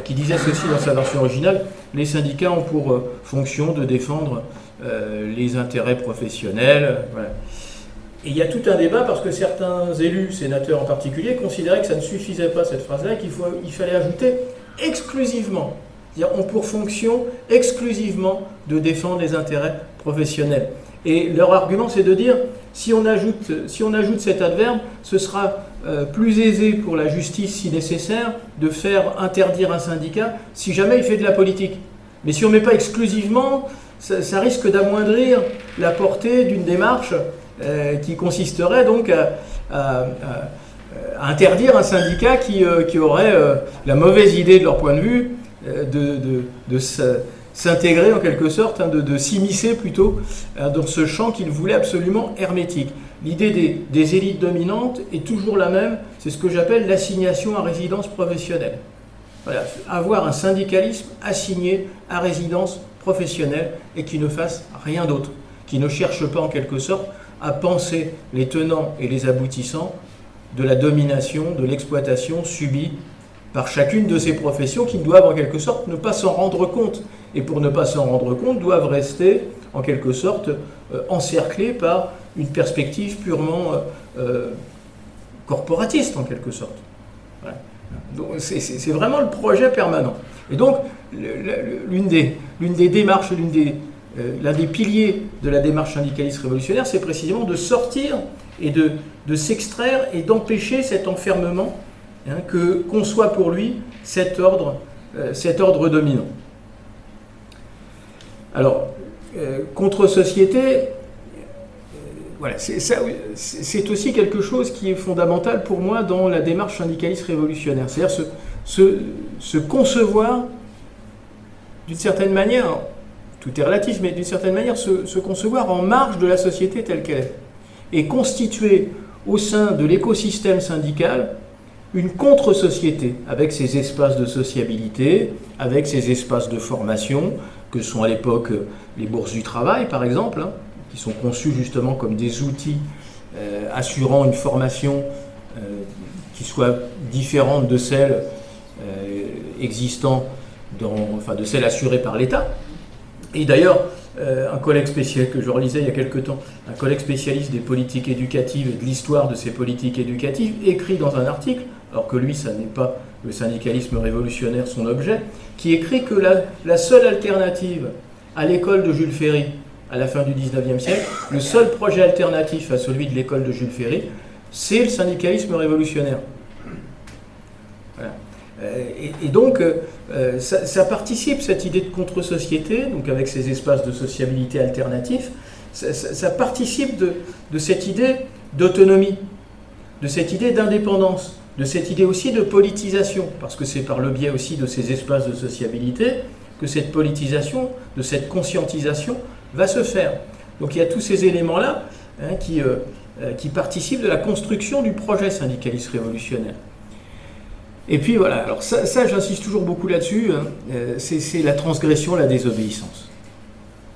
qui disait ceci dans sa version originale, les syndicats ont pour fonction de défendre les intérêts professionnels. Voilà. Et il y a tout un débat parce que certains élus, sénateurs en particulier, considéraient que ça ne suffisait pas, cette phrase-là, qu'il fallait ajouter exclusivement. C'est-à-dire, ont pour fonction exclusivement de défendre les intérêts professionnels. Et leur argument, c'est de dire, si on ajoute cet adverbe, ce sera plus aisé pour la justice, si nécessaire, de faire interdire un syndicat si jamais il fait de la politique. Mais si on ne met pas exclusivement, ça risque d'amoindrir la portée d'une démarche qui consisterait donc à interdire un syndicat qui aurait la mauvaise idée de leur point de vue de s'intégrer en quelque sorte, de s'immiscer plutôt dans ce champ qu'ils voulaient absolument hermétique. L'idée des élites dominantes est toujours la même, c'est ce que j'appelle l'assignation à résidence professionnelle. Voilà, avoir un syndicalisme assigné à résidence professionnelle et qui ne fasse rien d'autre, qui ne cherche pas en quelque sorte à penser les tenants et les aboutissants de la domination, de l'exploitation subie par chacune de ces professions qui doivent en quelque sorte ne pas s'en rendre compte et pour ne pas s'en rendre compte, doivent rester en quelque sorte encerclés par une perspective purement corporatiste en quelque sorte. Voilà. Donc c'est vraiment le projet permanent. Et donc l'une des démarches, l'un des piliers de la démarche syndicaliste révolutionnaire, c'est précisément de sortir et de s'extraire et d'empêcher cet enfermement, que conçoit pour lui cet ordre dominant. Alors, contre-société, voilà, c'est aussi quelque chose qui est fondamental pour moi dans la démarche syndicaliste révolutionnaire. C'est-à-dire se concevoir d'une certaine manière, tout est relatif, mais d'une certaine manière se concevoir en marge de la société telle qu'elle est. Et constituer au sein de l'écosystème syndical une contre-société, avec ses espaces de sociabilité, avec ses espaces de formation, que sont à l'époque les bourses du travail, par exemple, qui sont conçus justement comme des outils assurant une formation qui soit différente de celle existant, de celle assurée par l'État. Et d'ailleurs, un collègue spécial que je relisais il y a quelque temps, un collègue spécialiste des politiques éducatives et de l'histoire de ces politiques éducatives, écrit dans un article, alors que lui, ça n'est pas le syndicalisme révolutionnaire son objet, qui écrit que la seule alternative à l'école de Jules Ferry, à la fin du XIXe siècle, le seul projet alternatif à celui de l'école de Jules Ferry, c'est le syndicalisme révolutionnaire. Voilà. Et donc, ça participe, cette idée de contre-société, donc avec ces espaces de sociabilité alternatifs, ça participe de cette idée d'autonomie, de cette idée d'indépendance, de cette idée aussi de politisation, parce que c'est par le biais aussi de ces espaces de sociabilité que cette politisation, de cette conscientisation va se faire. Donc il y a tous ces éléments-là qui participent de la construction du projet syndicaliste révolutionnaire. Et puis voilà, alors ça j'insiste toujours beaucoup là-dessus, c'est la transgression, la désobéissance.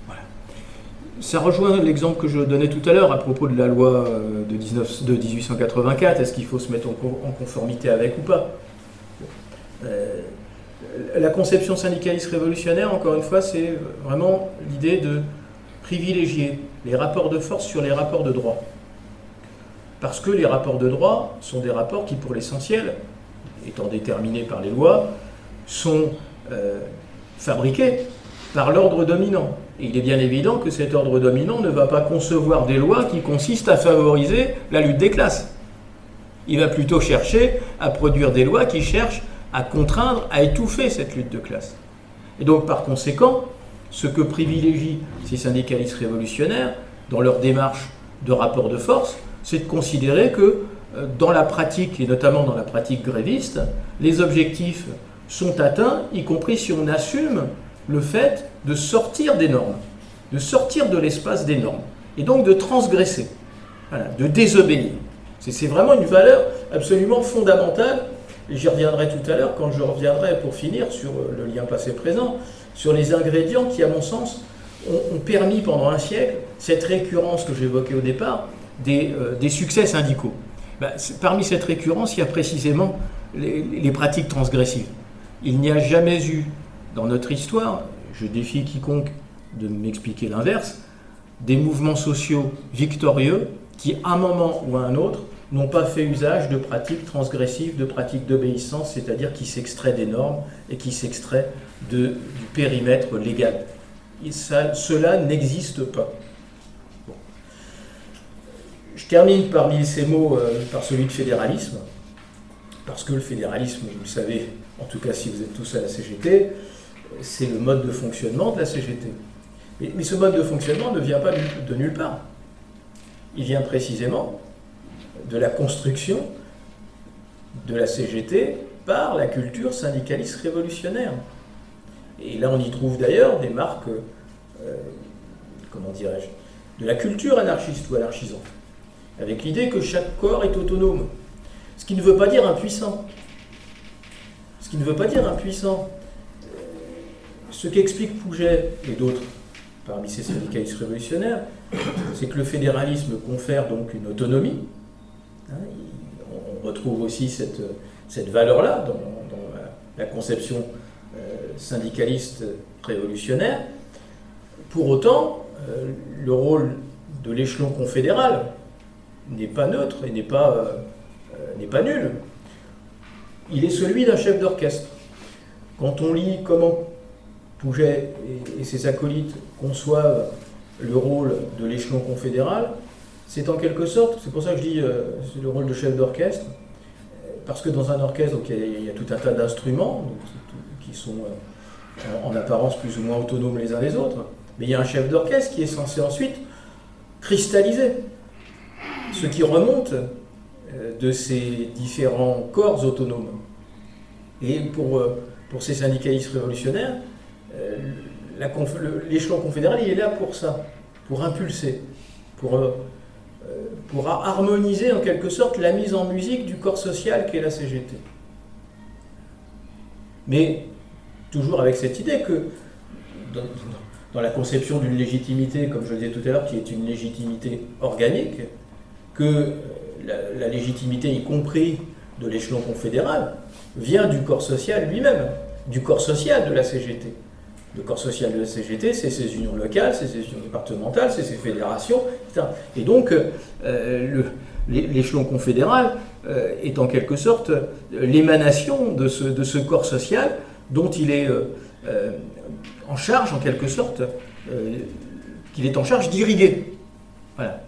Voilà. Ça rejoint l'exemple que je donnais tout à l'heure à propos de la loi de 1884, est-ce qu'il faut se mettre en conformité avec ou pas ? La conception syndicaliste révolutionnaire, encore une fois, c'est vraiment l'idée de privilégier les rapports de force sur les rapports de droit. Parce que les rapports de droit sont des rapports qui, pour l'essentiel, étant déterminés par les lois, sont fabriqués par l'ordre dominant. Et il est bien évident que cet ordre dominant ne va pas concevoir des lois qui consistent à favoriser la lutte des classes. Il va plutôt chercher à produire des lois qui cherchent à contraindre, à étouffer cette lutte de classe. Et donc, par conséquent, ce que privilégient ces syndicalistes révolutionnaires dans leur démarche de rapport de force, c'est de considérer que dans la pratique, et notamment dans la pratique gréviste, les objectifs sont atteints, y compris si on assume le fait de sortir des normes, de sortir de l'espace des normes, et donc de transgresser, voilà, de désobéir. C'est vraiment une valeur absolument fondamentale, et j'y reviendrai tout à l'heure quand je reviendrai pour finir sur le lien passé-présent, sur les ingrédients qui, à mon sens, ont permis pendant un siècle cette récurrence que j'évoquais au départ des succès syndicaux. Parmi cette récurrence, il y a précisément les pratiques transgressives. Il n'y a jamais eu dans notre histoire, je défie quiconque de m'expliquer l'inverse, des mouvements sociaux victorieux qui, à un moment ou à un autre, n'ont pas fait usage de pratiques transgressives, de pratiques d'obéissance, c'est-à-dire qui s'extraient des normes et qui s'extraient du périmètre légal. Et cela n'existe pas. Bon. Je termine parmi ces mots par celui de fédéralisme, parce que le fédéralisme, vous le savez, en tout cas si vous êtes tous à la CGT, c'est le mode de fonctionnement de la CGT. Mais ce mode de fonctionnement ne vient pas de nulle part. Il vient précisément de la construction de la CGT par la culture syndicaliste révolutionnaire. Et là, on y trouve d'ailleurs des marques, comment dirais-je, de la culture anarchiste ou anarchisante, avec l'idée que chaque corps est autonome. Ce qui ne veut pas dire impuissant. Ce qui ne veut pas dire impuissant. Ce qu'expliquent Pouget et d'autres parmi ces syndicalistes révolutionnaires, c'est que le fédéralisme confère donc une autonomie. On retrouve aussi cette valeur-là dans la conception syndicalistes révolutionnaires. Pour autant, le rôle de l'échelon confédéral n'est pas neutre et n'est pas nul. Il est celui d'un chef d'orchestre. Quand on lit comment Pouget et ses acolytes conçoivent le rôle de l'échelon confédéral, c'est en quelque sorte, c'est pour ça que je dis c'est le rôle de chef d'orchestre, parce que dans un orchestre, donc, il y a tout un tas d'instruments qui sont en apparence plus ou moins autonomes les uns les autres, mais il y a un chef d'orchestre qui est censé ensuite cristalliser ce qui remonte de ces différents corps autonomes. Et pour ces syndicalistes révolutionnaires, l'échelon confédéral, il est là pour ça, pour impulser, pour harmoniser en quelque sorte la mise en musique du corps social qu'est la CGT. Mais toujours avec cette idée que dans la conception d'une légitimité, comme je le disais tout à l'heure, qui est une légitimité organique, que la légitimité, y compris de l'échelon confédéral, vient du corps social lui-même, du corps social de la CGT. Le corps social de la CGT, c'est ses unions locales, c'est ses unions départementales, c'est ses fédérations, etc. Et donc, l'échelon confédéral est en quelque sorte l'émanation de ce corps social dont il est en charge, en quelque sorte, qu'il est en charge d'irriguer. Voilà.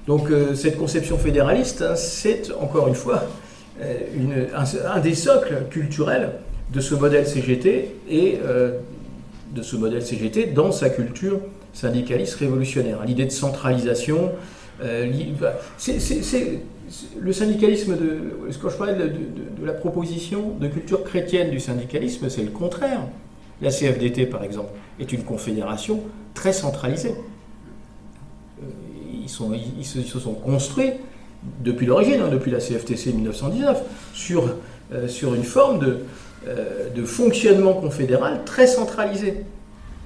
Donc, cette conception fédéraliste, hein, c'est, encore une fois, un des socles culturels de ce modèle CGT et de ce modèle CGT dans sa culture syndicaliste révolutionnaire. L'idée de centralisation, c'est le syndicalisme, quand je parlais de la proposition de culture chrétienne du syndicalisme, c'est le contraire. La CFDT, par exemple, est une confédération très centralisée. Ils se sont construits depuis l'origine, hein, depuis la CFTC 1919, sur une forme de fonctionnement confédéral très centralisé.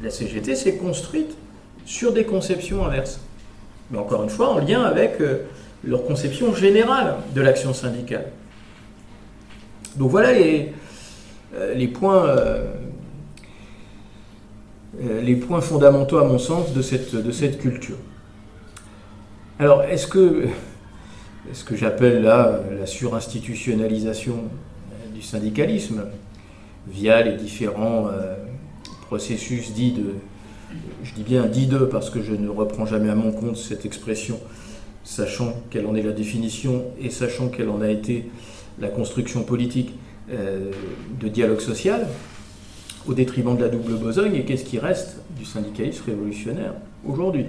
La CGT s'est construite sur des conceptions inverses. Mais encore une fois, en lien avec leur conception générale de l'action syndicale. Donc voilà les points fondamentaux, à mon sens, de cette culture. Alors, est-ce que j'appelle là la surinstitutionnalisation du syndicalisme via les différents processus dits de, je dis bien dits de parce que je ne reprends jamais à mon compte cette expression, sachant quelle en est la définition et sachant quelle en a été la construction politique de dialogue social, au détriment de la double besogne, et qu'est-ce qui reste du syndicalisme révolutionnaire aujourd'hui.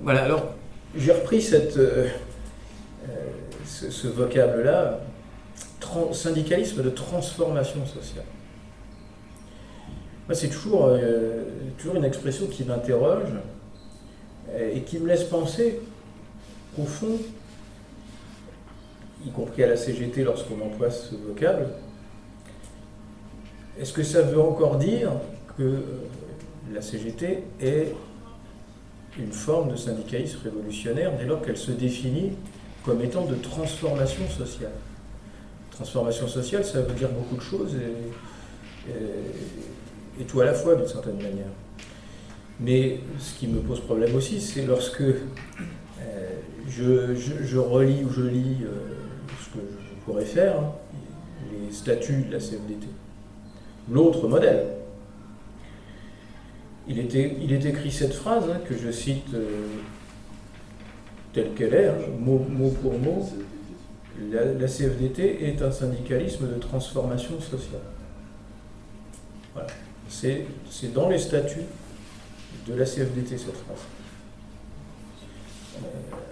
Voilà, alors j'ai repris ce vocable-là, syndicalisme de transformation sociale. Moi, c'est toujours une expression qui m'interroge et qui me laisse penser qu'au fond, y compris à la CGT lorsqu'on emploie ce vocable, est-ce que ça veut encore dire que la CGT est une forme de syndicalisme révolutionnaire dès lors qu'elle se définit comme étant de transformation sociale? Transformation sociale, ça veut dire beaucoup de choses et tout à la fois d'une certaine manière. Mais ce qui me pose problème aussi, c'est lorsque je relis ou je lis ce que je pourrais faire, hein, les statuts de la CFDT. L'autre modèle. Il est écrit cette phrase, hein, que je cite telle qu'elle est, hein, mot pour mot. La CFDT est un syndicalisme de transformation sociale. Voilà. C'est dans les statuts de la CFDT, cette phrase.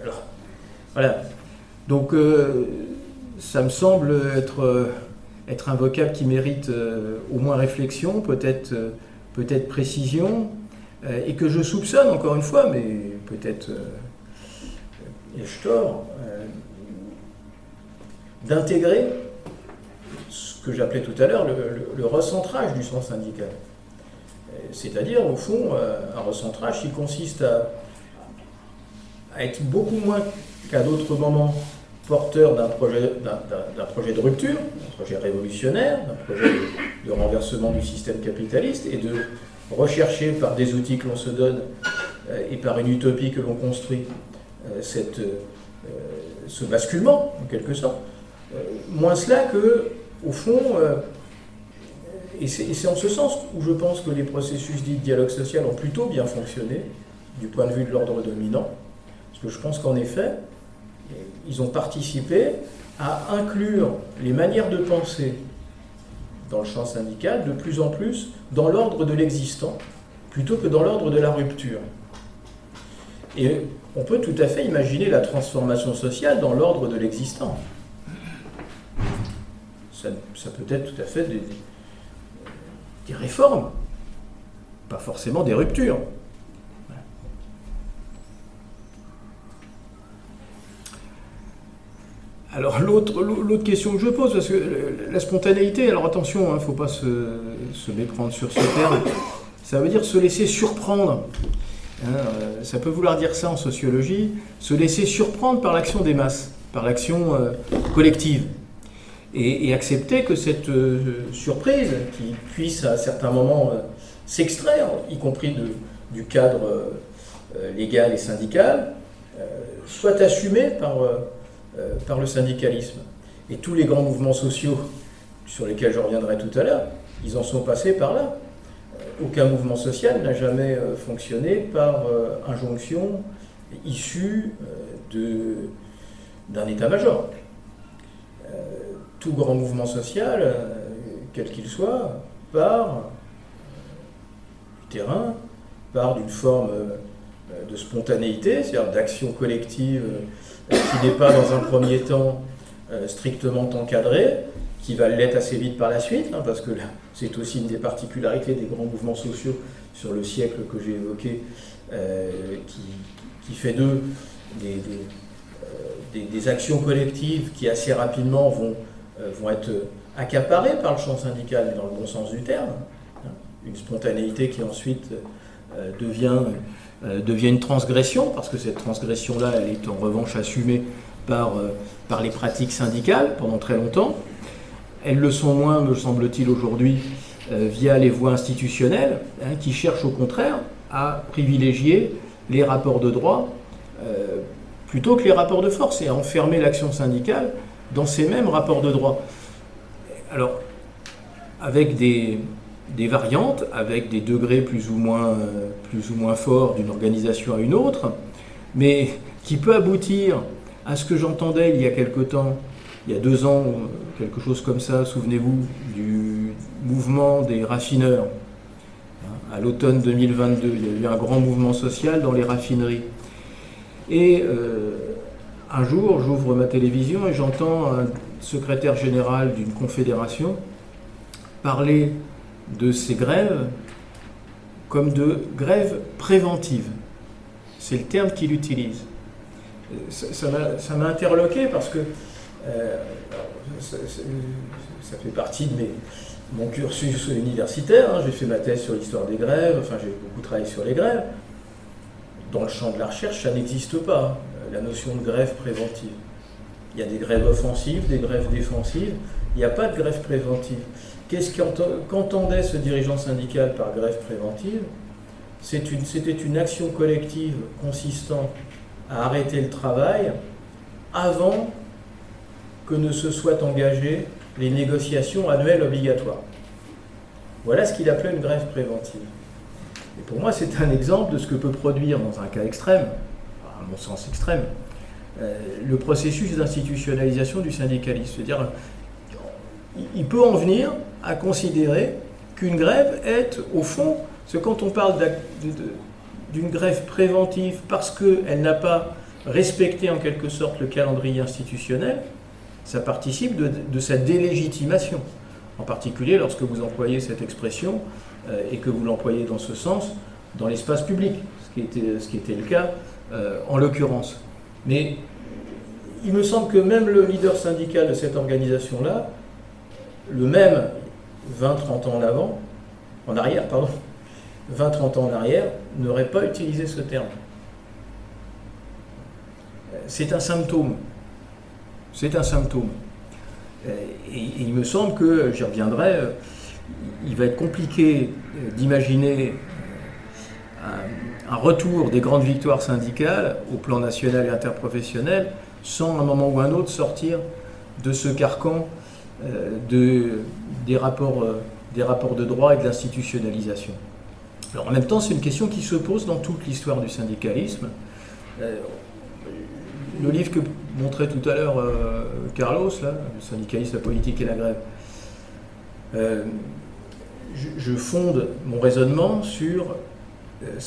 Alors, voilà. Donc, ça me semble être un vocable qui mérite au moins réflexion, peut-être précision, et que je soupçonne, encore une fois, mais peut-être ai-je tort, d'intégrer ce que j'appelais tout à l'heure le recentrage du sens syndical. C'est-à-dire, au fond, un recentrage qui consiste à être beaucoup moins qu'à d'autres moments porteur d'un projet de rupture, d'un projet révolutionnaire, d'un projet de renversement du système capitaliste, et de rechercher par des outils que l'on se donne et par une utopie que l'on construit ce basculement, en quelque sorte. Moins cela que, au fond, et c'est en ce sens où je pense que les processus dits de dialogue social ont plutôt bien fonctionné, du point de vue de l'ordre dominant, parce que je pense qu'en effet, ils ont participé à inclure les manières de penser dans le champ syndical de plus en plus dans l'ordre de l'existant, plutôt que dans l'ordre de la rupture. Et on peut tout à fait imaginer la transformation sociale dans l'ordre de l'existant. Ça peut être tout à fait des réformes, pas forcément des ruptures. Alors l'autre question que je pose, parce que la spontanéité, alors attention, il ne faut pas se méprendre sur ce terme, ça veut dire se laisser surprendre. Ça peut vouloir dire ça en sociologie, se laisser surprendre par l'action des masses, par l'action collective. Et accepter que cette surprise, qui puisse à certains moments s'extraire, y compris du cadre légal et syndical, soit assumée par le syndicalisme. Et tous les grands mouvements sociaux, sur lesquels je reviendrai tout à l'heure, ils en sont passés par là. Aucun mouvement social n'a jamais fonctionné par injonction issue d'un état-major. Tout grand mouvement social, quel qu'il soit, part du terrain, part d'une forme de spontanéité, c'est-à-dire d'action collective qui n'est pas dans un premier temps strictement encadrée, qui va l'être assez vite par la suite, parce que c'est aussi une des particularités des grands mouvements sociaux sur le siècle que j'ai évoqué, qui fait d'eux des actions collectives qui assez rapidement vont être accaparées par le champ syndical, dans le bon sens du terme. Une spontanéité qui ensuite devient une transgression, parce que cette transgression-là, elle est en revanche assumée par les pratiques syndicales pendant très longtemps. Elles le sont moins, me semble-t-il, aujourd'hui, via les voies institutionnelles, qui cherchent au contraire à privilégier les rapports de droit plutôt que les rapports de force, et à enfermer l'action syndicale dans ces mêmes rapports de droit. Alors, avec des variantes, avec des degrés plus ou moins forts d'une organisation à une autre, mais qui peut aboutir à ce que j'entendais il y a quelque temps, il y a 2 ans, quelque chose comme ça, souvenez-vous, du mouvement des raffineurs. À l'automne 2022, il y a eu un grand mouvement social dans les raffineries. Et un jour, j'ouvre ma télévision et j'entends un secrétaire général d'une confédération parler de ces grèves comme de grèves préventives. C'est le terme qu'il utilise. Ça m'a interloqué parce que ça fait partie de mon cursus universitaire. J'ai fait ma thèse sur l'histoire des grèves, enfin j'ai beaucoup travaillé sur les grèves. Dans le champ de la recherche, ça n'existe pas, la notion de grève préventive. Il y a des grèves offensives, des grèves défensives, il n'y a pas de grève préventive. Qu'est-ce qu'entendait ce dirigeant syndical par grève préventive? C'était une action collective consistant à arrêter le travail avant que ne se soient engagées les négociations annuelles obligatoires. Voilà ce qu'il appelait une grève préventive. Et pour moi, c'est un exemple de ce que peut produire, dans un cas extrême, à mon sens extrême, le processus d'institutionnalisation du syndicalisme. C'est-à-dire, il peut en venir à considérer qu'une grève est, au fond, quand on parle d'une grève préventive parce qu'elle n'a pas respecté en quelque sorte le calendrier institutionnel, ça participe de sa délégitimation. En particulier lorsque vous employez cette expression et que vous l'employez dans ce sens dans l'espace public, ce qui était le cas en l'occurrence. Mais il me semble que même le leader syndical de cette organisation-là, le même 20-30 ans en arrière, 20-30 ans en arrière, n'aurait pas utilisé ce terme. C'est un symptôme. c'est un symptôme. Et il me semble que, j'y reviendrai, il va être compliqué d'imaginer un retour des grandes victoires syndicales au plan national et interprofessionnel sans, à un moment ou un autre, sortir de ce carcan des rapports de droit et de l'institutionnalisation. Alors, en même temps, c'est une question qui se pose dans toute l'histoire du syndicalisme. Le livre que montrait tout à l'heure Carlos, là, le syndicalisme, la politique et la grève, je fonde mon raisonnement sur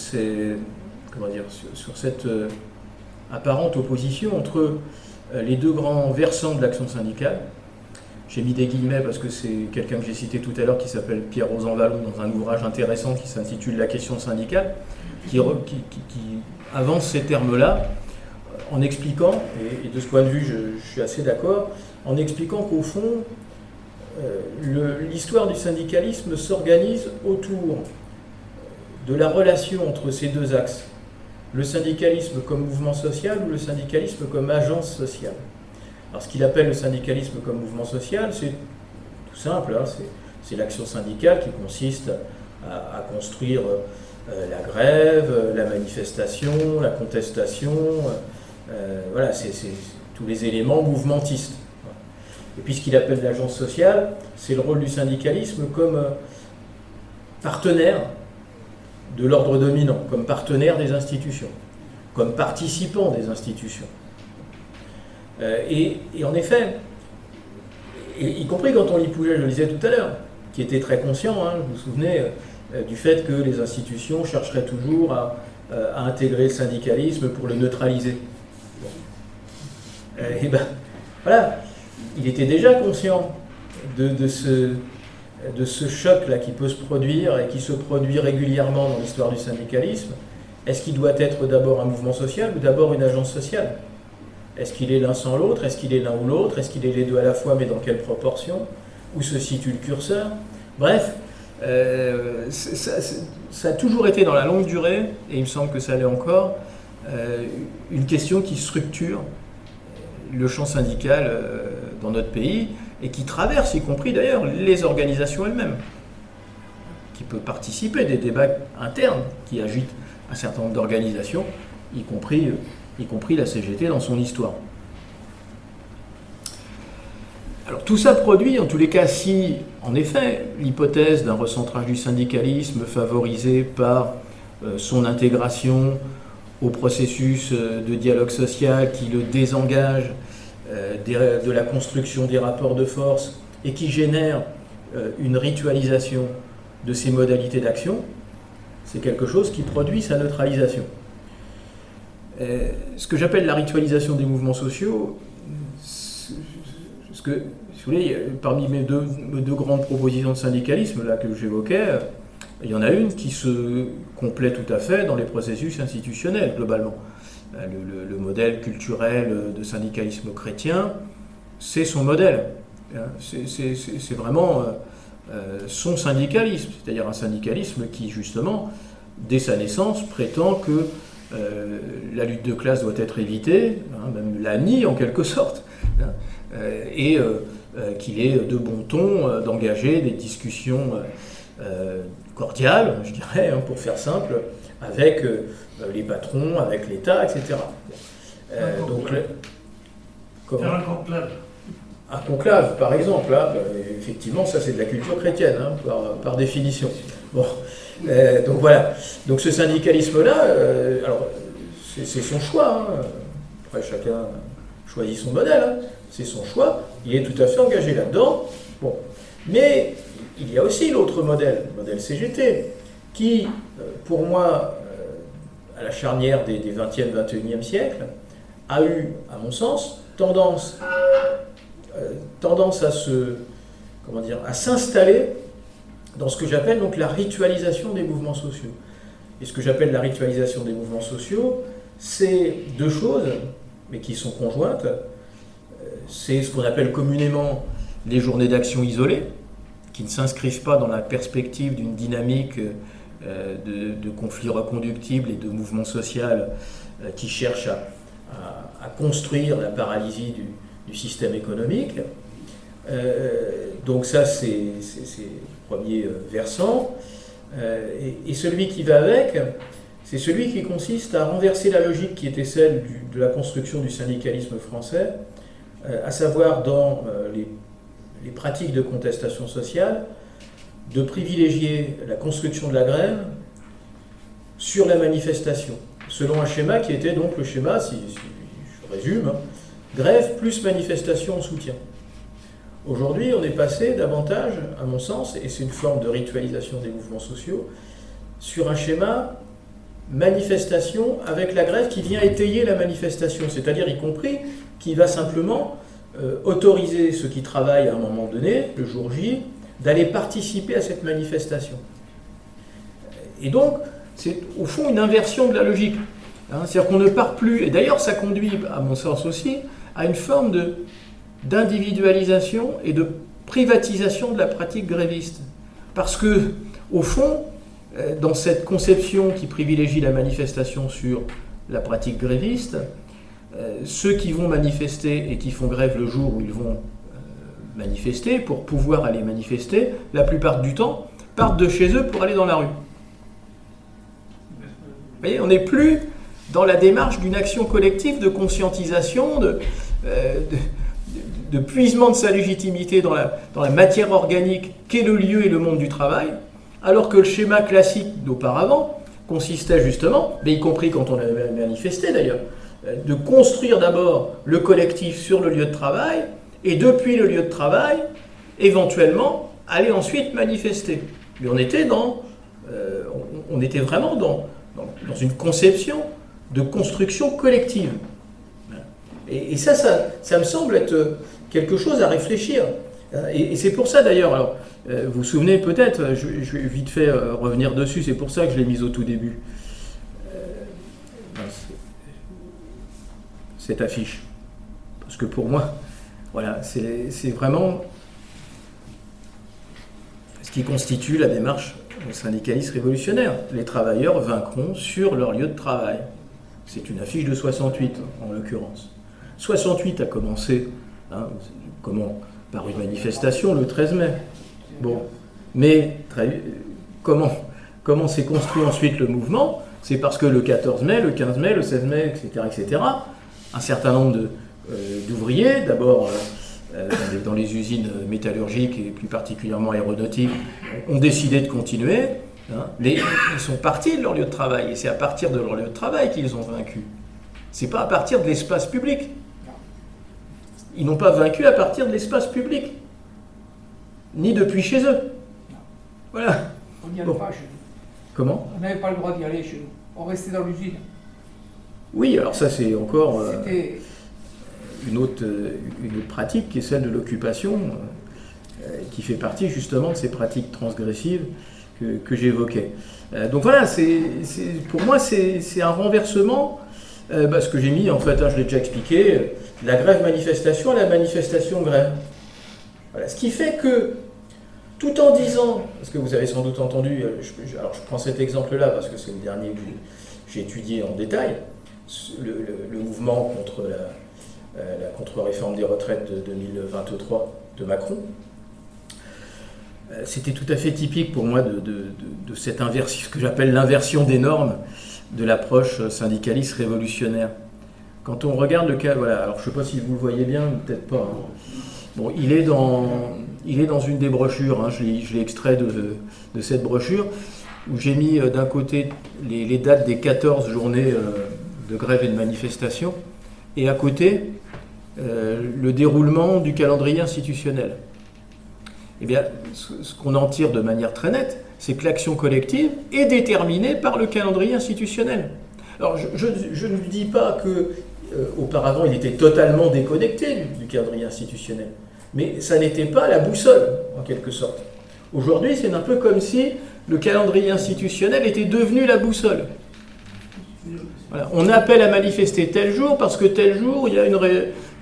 sur cette apparente opposition entre les deux grands versants de l'action syndicale. J'ai mis des guillemets parce que c'est quelqu'un que j'ai cité tout à l'heure qui s'appelle Pierre Rosanvallon dans un ouvrage intéressant qui s'intitule La question syndicale, qui avance ces termes-là en expliquant, et de ce point de vue je suis assez d'accord, en expliquant qu'au fond, l'histoire du syndicalisme s'organise autour de la relation entre ces deux axes, le syndicalisme comme mouvement social ou le syndicalisme comme agence sociale. Alors ce qu'il appelle le syndicalisme comme mouvement social, c'est tout simple, hein, c'est l'action syndicale qui consiste à construire la grève, la manifestation, la contestation, voilà, c'est tous les éléments mouvementistes. Et puis ce qu'il appelle l'agence sociale, c'est le rôle du syndicalisme comme partenaire de l'ordre dominant, comme partenaire des institutions, comme participant des institutions. Et en effet, y compris quand on lit Pouget, je le disais tout à l'heure, qui était très conscient, hein, vous vous souvenez, du fait que les institutions chercheraient toujours à intégrer le syndicalisme pour le neutraliser. Bon. Et ben voilà, il était déjà conscient de ce choc-là qui peut se produire et qui se produit régulièrement dans l'histoire du syndicalisme. Est-ce qu'il doit être d'abord un mouvement social ou d'abord une agence sociale? Est-ce qu'il est l'un sans l'autre? Est-ce qu'il est l'un ou l'autre? Est-ce qu'il est les deux à la fois, mais dans quelle proportion? Où se situe le curseur? Bref, ça a toujours été dans la longue durée, et il me semble que ça l'est encore, une question qui structure le champ syndical dans notre pays, et qui traverse, y compris d'ailleurs, les organisations elles-mêmes, qui peut participer des débats internes qui agitent un certain nombre d'organisations, y compris la CGT dans son histoire. Alors tout ça produit, en tous les cas, si, en effet, l'hypothèse d'un recentrage du syndicalisme favorisé par son intégration au processus de dialogue social qui le désengage de la construction des rapports de force et qui génère une ritualisation de ses modalités d'action, c'est quelque chose qui produit sa neutralisation. Ce que j'appelle la ritualisation des mouvements sociaux, ce que, si vous voulez, parmi mes deux grandes propositions de syndicalisme là, que j'évoquais, il y en a une qui se complète tout à fait dans les processus institutionnels, globalement. Le modèle culturel de syndicalisme chrétien, c'est son modèle. C'est vraiment son syndicalisme, c'est-à-dire un syndicalisme qui, justement, dès sa naissance, prétend que la lutte de classe doit être évitée, hein, même la nie en quelque sorte, hein, et qu'il est de bon ton d'engager des discussions cordiales, je dirais, hein, pour faire simple, avec les patrons, avec l'État, etc. Donc, faire un conclave. Un conclave, par exemple, hein, effectivement, ça c'est de la culture chrétienne, hein, par définition. Bon, donc voilà. Donc ce syndicalisme-là, alors c'est son choix. Hein. Après, chacun choisit son modèle. Hein. C'est son choix. Il est tout à fait engagé là-dedans. Bon, mais il y a aussi l'autre modèle, le modèle CGT, qui, pour moi, à la charnière des 20e, 21e siècles, a eu, à mon sens, tendance à s'installer dans ce que j'appelle donc la ritualisation des mouvements sociaux. Et ce que j'appelle la ritualisation des mouvements sociaux, c'est deux choses, mais qui sont conjointes. C'est ce qu'on appelle communément les journées d'action isolées, qui ne s'inscrivent pas dans la perspective d'une dynamique de conflits reconductibles et de mouvements sociaux qui cherchent à construire la paralysie du système économique. Donc ça, c'est le premier versant. Et celui qui va avec, c'est celui qui consiste à renverser la logique qui était celle de la construction du syndicalisme français, à savoir dans les pratiques de contestation sociale, de privilégier la construction de la grève sur la manifestation, selon un schéma qui était donc le schéma, si je résume, grève plus manifestation en soutien. Aujourd'hui, on est passé davantage, à mon sens, et c'est une forme de ritualisation des mouvements sociaux, sur un schéma manifestation avec la grève qui vient étayer la manifestation, c'est-à-dire y compris qui va simplement autoriser ceux qui travaillent à un moment donné, le jour J, d'aller participer à cette manifestation. Et donc, c'est au fond une inversion de la logique. C'est-à-dire qu'on ne part plus, et d'ailleurs ça conduit, à mon sens aussi, à une forme d'individualisation et de privatisation de la pratique gréviste. Parce que, au fond, dans cette conception qui privilégie la manifestation sur la pratique gréviste, ceux qui vont manifester et qui font grève le jour où ils vont manifester, pour pouvoir aller manifester, la plupart du temps, partent de chez eux pour aller dans la rue. Vous voyez, on n'est plus dans la démarche d'une action collective de conscientisation, de puisement de sa légitimité dans la matière organique qu'est le lieu et le monde du travail, alors que le schéma classique d'auparavant consistait justement, mais y compris quand on avait manifesté d'ailleurs, de construire d'abord le collectif sur le lieu de travail, et depuis le lieu de travail, éventuellement, aller ensuite manifester. Mais on était vraiment dans une conception de construction collective. Et ça me semble être quelque chose à réfléchir. Et c'est pour ça d'ailleurs, alors, vous vous souvenez peut-être, je vais vite fait revenir dessus, c'est pour ça que je l'ai mise au tout début. Cette affiche. Parce que pour moi, voilà, c'est vraiment ce qui constitue la démarche syndicaliste révolutionnaire. Les travailleurs vaincront sur leur lieu de travail. C'est une affiche de 68, en l'occurrence. 68 a commencé, par une manifestation le 13 mai. Bon, mais comment s'est construit ensuite le mouvement? C'est parce que le 14 mai, le 15 mai, le 16 mai, etc., un certain nombre d'ouvriers, d'abord dans les usines métallurgiques et plus particulièrement aéronautiques, ont décidé de continuer. Ils sont partis de leur lieu de travail, et c'est à partir de leur lieu de travail qu'ils ont vaincu. C'est pas à partir de l'espace public. Ils n'ont pas vaincu à partir de l'espace public, ni depuis chez eux. Voilà. On n'y allait pas chez nous. Comment? On n'avait pas le droit d'y aller chez nous. On restait dans l'usine. Oui, alors ça c'est encore C'était... une autre pratique qui est celle de l'occupation, qui fait partie justement de ces pratiques transgressives que j'évoquais. Donc voilà, pour moi c'est un renversement, ce que j'ai mis en fait, je l'ai déjà expliqué, la grève-manifestation à la manifestation-grève. Voilà, ce qui fait que, tout en disant, parce que vous avez sans doute entendu, alors je prends cet exemple-là parce que c'est le dernier que j'ai étudié en détail, le mouvement contre la contre-réforme des retraites de 2023 de Macron. C'était tout à fait typique pour moi de cette inversion, ce que j'appelle l'inversion des normes de l'approche syndicaliste révolutionnaire. Quand on regarde le cas, voilà, alors je ne sais pas si vous le voyez bien, peut-être pas. Bon, il est dans une des brochures, je l'ai extrait de cette brochure, où j'ai mis d'un côté les dates des 14 journées de grève et de manifestation, et à côté, le déroulement du calendrier institutionnel. Eh bien, ce qu'on en tire de manière très nette, c'est que l'action collective est déterminée par le calendrier institutionnel. Alors, je ne dis pas qu'auparavant, il était totalement déconnecté du calendrier institutionnel, mais ça n'était pas la boussole, en quelque sorte. Aujourd'hui, c'est un peu comme si le calendrier institutionnel était devenu la boussole. Voilà. On appelle à manifester tel jour parce que tel jour, il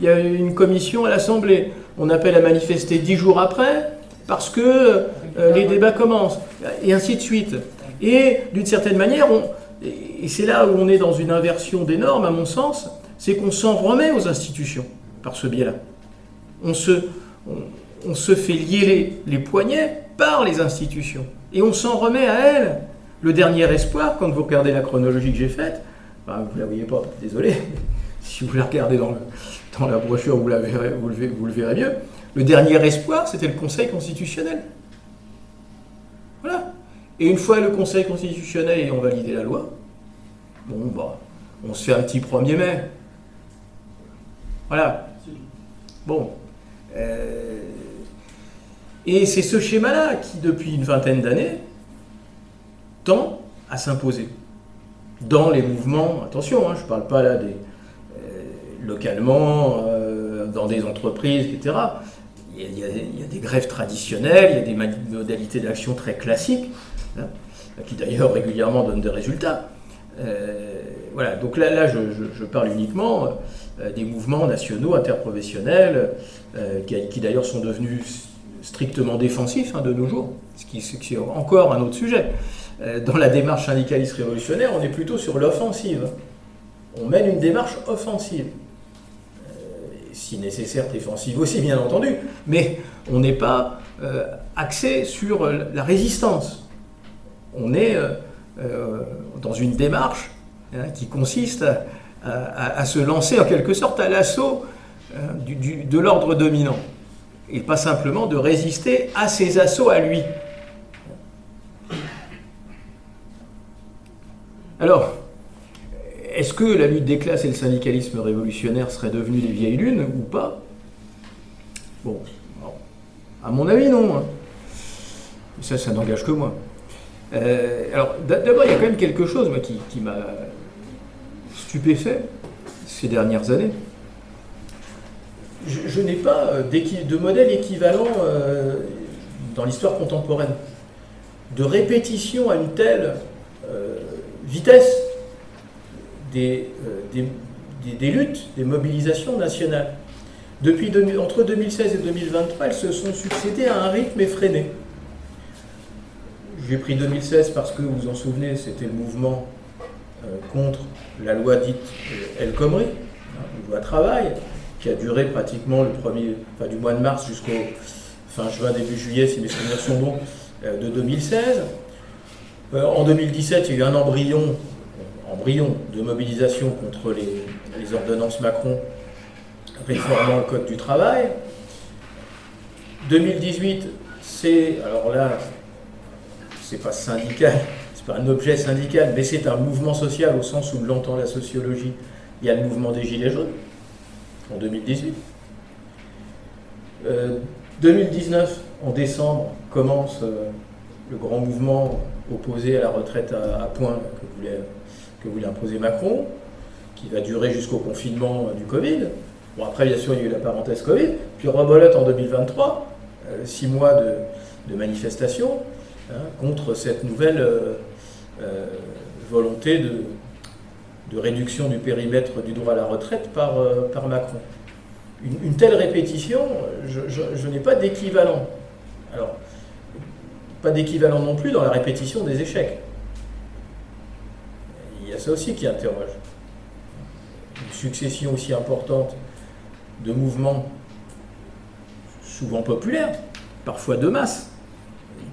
y a une commission à l'Assemblée. On appelle à manifester 10 jours après parce que les débats commencent, et ainsi de suite. Et d'une certaine manière, et c'est là où on est dans une inversion des normes, à mon sens, c'est qu'on s'en remet aux institutions par ce biais-là. on se fait lier les poignets par les institutions. Et on s'en remet à elles. Le dernier espoir, quand vous regardez la chronologie que j'ai faite, vous ne la voyez pas, désolé, si vous la regardez dans la brochure, vous le verrez mieux. Le dernier espoir, c'était le Conseil constitutionnel. Voilà. Et une fois le Conseil constitutionnel ayant validé la loi, on se fait un petit 1er mai. Voilà. Bon. Et c'est ce schéma-là qui, depuis une vingtaine d'années, tend à s'imposer. Dans les mouvements, attention, je ne parle pas là localement, dans des entreprises, etc. Il y a des grèves traditionnelles, il y a des modalités d'action très classiques, qui d'ailleurs régulièrement donnent des résultats. Voilà, donc là je parle uniquement des mouvements nationaux, interprofessionnels, qui d'ailleurs sont devenus strictement défensifs de nos jours, ce qui est encore un autre sujet. Dans la démarche syndicaliste révolutionnaire, on est plutôt sur l'offensive. On mène une démarche offensive. Si nécessaire, défensive aussi, bien entendu, mais on n'est pas axé sur la résistance. On est dans une démarche qui consiste à se lancer en quelque sorte à l'assaut de l'ordre dominant, et pas simplement de résister à ses assauts à lui. Alors, est-ce que la lutte des classes et le syndicalisme révolutionnaire seraient devenus des vieilles lunes ou pas? Bon, à mon avis, non. Ça n'engage que moi. Alors, d'abord, il y a quand même quelque chose qui m'a stupéfait ces dernières années. Je n'ai pas de modèle équivalent dans l'histoire contemporaine, de répétition à une telle vitesse des luttes, des mobilisations nationales. Entre 2016 et 2023, elles se sont succédées à un rythme effréné. J'ai pris 2016 parce que, vous vous en souvenez, c'était le mouvement contre la loi dite El Khomri, la loi travail, qui a duré pratiquement du mois de mars jusqu'au fin juin, début juillet, si mes souvenirs sont bons, de 2016. En 2017, il y a eu un embryon de mobilisation contre les ordonnances Macron réformant le Code du travail. 2018, alors là, c'est pas syndical, c'est pas un objet syndical, mais c'est un mouvement social au sens où l'entend la sociologie. Il y a le mouvement des Gilets jaunes, en 2018. 2019, en décembre, commence le grand mouvement opposé à la retraite à points que voulait imposer Macron, qui va durer jusqu'au confinement du Covid. Bon, après, bien sûr, il y a eu la parenthèse Covid, puis rebolote en 2023, 6 mois de manifestations contre cette nouvelle volonté de réduction du périmètre du droit à la retraite par Macron. Une telle répétition, je n'ai pas d'équivalent. Alors, pas d'équivalent non plus dans la répétition des échecs. Il y a ça aussi qui interroge. Une succession aussi importante de mouvements souvent populaires, parfois de masse,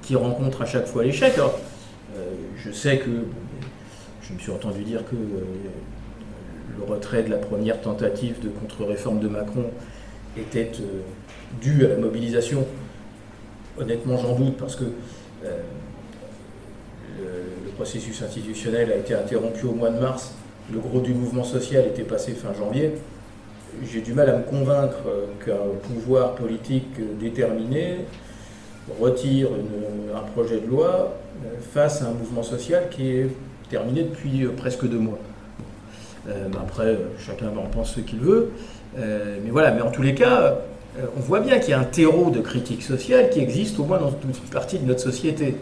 qui rencontrent à chaque fois l'échec. Alors, je sais que je me suis entendu dire que le retrait de la première tentative de contre-réforme de Macron était dû à la mobilisation. Honnêtement, j'en doute, parce que le processus institutionnel a été interrompu au mois de mars. Le gros du mouvement social était passé fin janvier. J'ai du mal à me convaincre qu'un pouvoir politique déterminé retire un projet de loi face à un mouvement social qui est terminé depuis presque 2 mois. Après, chacun en pense ce qu'il veut. Mais voilà, mais en tous les cas, on voit bien qu'il y a un terreau de critique sociale qui existe au moins dans toute une partie de notre société.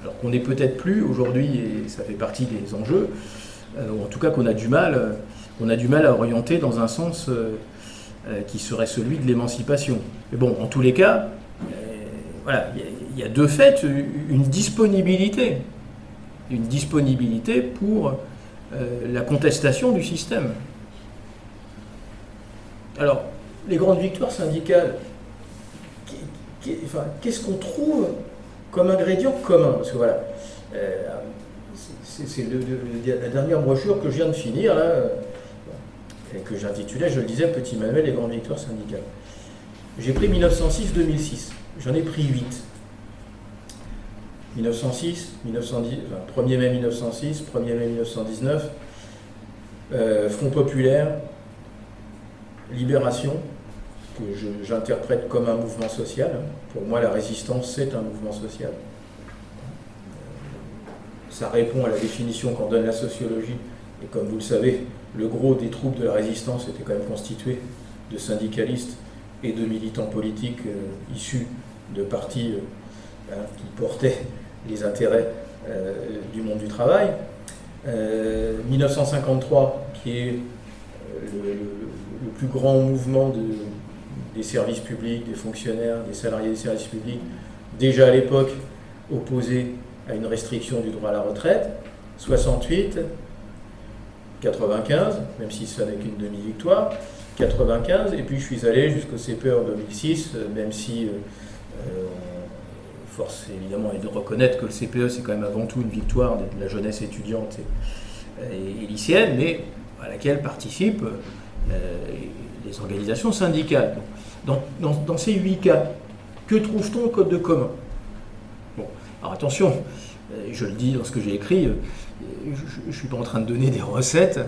Alors qu'on n'est peut-être plus aujourd'hui, et ça fait partie des enjeux, ou en tout cas qu'on a du mal à orienter dans un sens qui serait celui de l'émancipation. Mais bon, en tous les cas, voilà, il y a de fait une disponibilité pour la contestation du système. Alors, les grandes victoires syndicales qu'est-ce qu'on trouve comme ingrédient commun? Parce que voilà, c'est la dernière brochure que je viens de finir, là, et que j'intitulais, je le disais, Petit manuel et grandes victoires syndicales. J'ai pris 1906-2006, j'en ai pris 8. 1906, 1er mai 1906, 1er mai 1919, Front populaire, Libération, que j'interprète comme un mouvement social. Pour moi, la résistance, c'est un mouvement social. Ça répond à la définition qu'en donne la sociologie. Et comme vous le savez, le gros des troupes de la résistance était quand même constitué de syndicalistes et de militants politiques issus de partis qui portaient les intérêts du monde du travail. 1953, qui est le plus grand mouvement des services publics, des fonctionnaires, des salariés des services publics, déjà à l'époque opposé à une restriction du droit à la retraite. 68, 95, même si ça n'est qu'une demi-victoire, 95, et puis je suis allé jusqu'au CPE en 2006, même si force évidemment est de reconnaître que le CPE c'est quand même avant tout une victoire de la jeunesse étudiante et lycéenne, mais à laquelle participent les organisations syndicales. Dans ces 8 cas, que trouve-t-on au code de commun? Bon, alors attention, je le dis dans ce que j'ai écrit, je ne suis pas en train de donner des recettes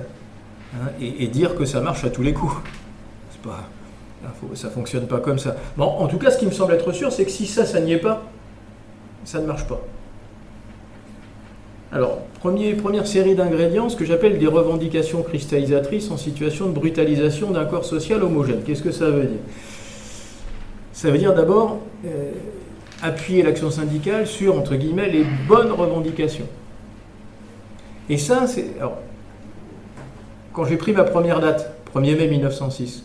et dire que ça marche à tous les coups. C'est pas, ça ne fonctionne pas comme ça. Bon, en tout cas, ce qui me semble être sûr, c'est que si ça n'y est pas, ça ne marche pas. Alors, première série d'ingrédients, ce que j'appelle des revendications cristallisatrices en situation de brutalisation d'un corps social homogène. Qu'est-ce que ça veut dire? Ça veut dire d'abord appuyer l'action syndicale sur, entre guillemets, les bonnes revendications. Et ça, c'est... Alors, quand j'ai pris ma première date, 1er mai 1906,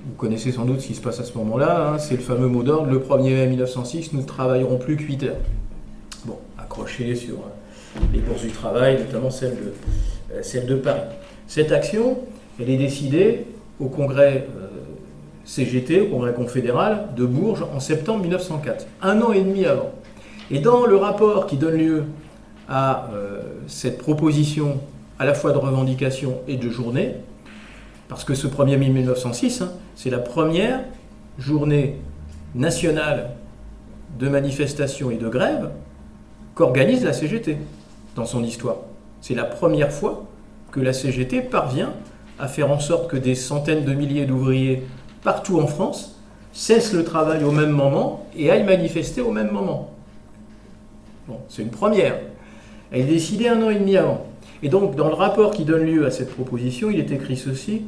vous connaissez sans doute ce qui se passe à ce moment-là, c'est le fameux mot d'ordre, le 1er mai 1906, nous ne travaillerons plus que 8 heures. Bon, accroché sur les bourses du travail, notamment celle de Paris. Cette action, elle est décidée au congrès CGT, au congrès confédéral de Bourges, en septembre 1904, un an et demi avant. Et dans le rapport qui donne lieu à cette proposition à la fois de revendication et de journée, parce que ce 1er mai 1906, c'est la première journée nationale de manifestation et de grève qu'organise la CGT dans son histoire. C'est la première fois que la CGT parvient à faire en sorte que des centaines de milliers d'ouvriers partout en France cessent le travail au même moment et aillent manifester au même moment. Bon, c'est une première. Elle est décidée un an et demi avant. Et donc, dans le rapport qui donne lieu à cette proposition, il est écrit ceci.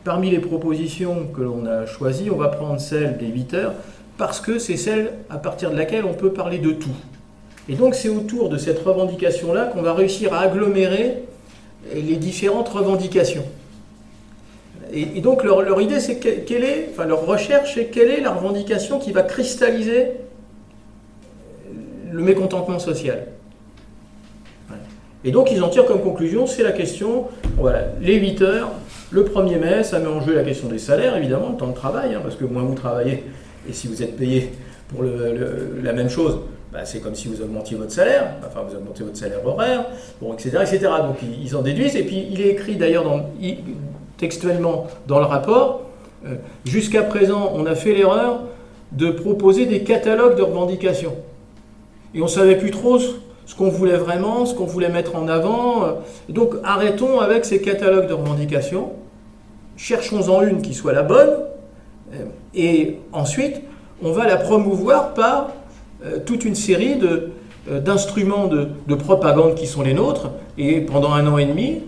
Parmi les propositions que l'on a choisies, on va prendre celle des 8 heures, parce que c'est celle à partir de laquelle on peut parler de tout. Et donc, c'est autour de cette revendication-là qu'on va réussir à agglomérer les différentes revendications. Et donc, leur idée, c'est leur recherche, c'est quelle est la revendication qui va cristalliser le mécontentement social. Et donc, ils en tirent comme conclusion, c'est la question, voilà, les 8 heures, le 1er mai, ça met en jeu la question des salaires, évidemment, le temps de travail, parce que moins vous travaillez, et si vous êtes payé pour la même chose, c'est comme si vous augmentiez votre salaire, enfin vous augmentez votre salaire horaire, bon, etc., etc. Donc, ils en déduisent, et puis il est écrit d'ailleurs textuellement dans le rapport, jusqu'à présent, on a fait l'erreur de proposer des catalogues de revendications. Et on ne savait plus trop ce qu'on voulait vraiment, ce qu'on voulait mettre en avant. Donc arrêtons avec ces catalogues de revendications, cherchons-en une qui soit la bonne, et ensuite on va la promouvoir par toute une série d'instruments de propagande qui sont les nôtres, et pendant un an et demi,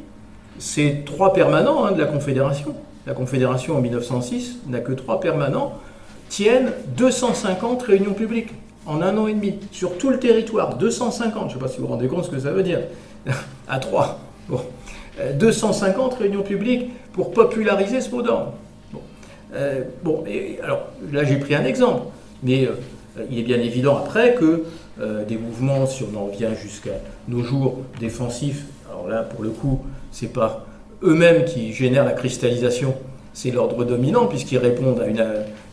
c'est 3 permanents de la Confédération. La Confédération en 1906 n'a que 3 permanents, tiennent 250 réunions publiques. En un an et demi, sur tout le territoire, 250, je ne sais pas si vous vous rendez compte ce que ça veut dire, à 3. Bon. 250 réunions publiques pour populariser ce mot d'ordre. Bon. Et alors là j'ai pris un exemple, mais il est bien évident après que des mouvements, si on en vient jusqu'à nos jours, défensifs, alors là pour le coup, c'est pas eux-mêmes qui génèrent la cristallisation, c'est l'ordre dominant, puisqu'ils répondent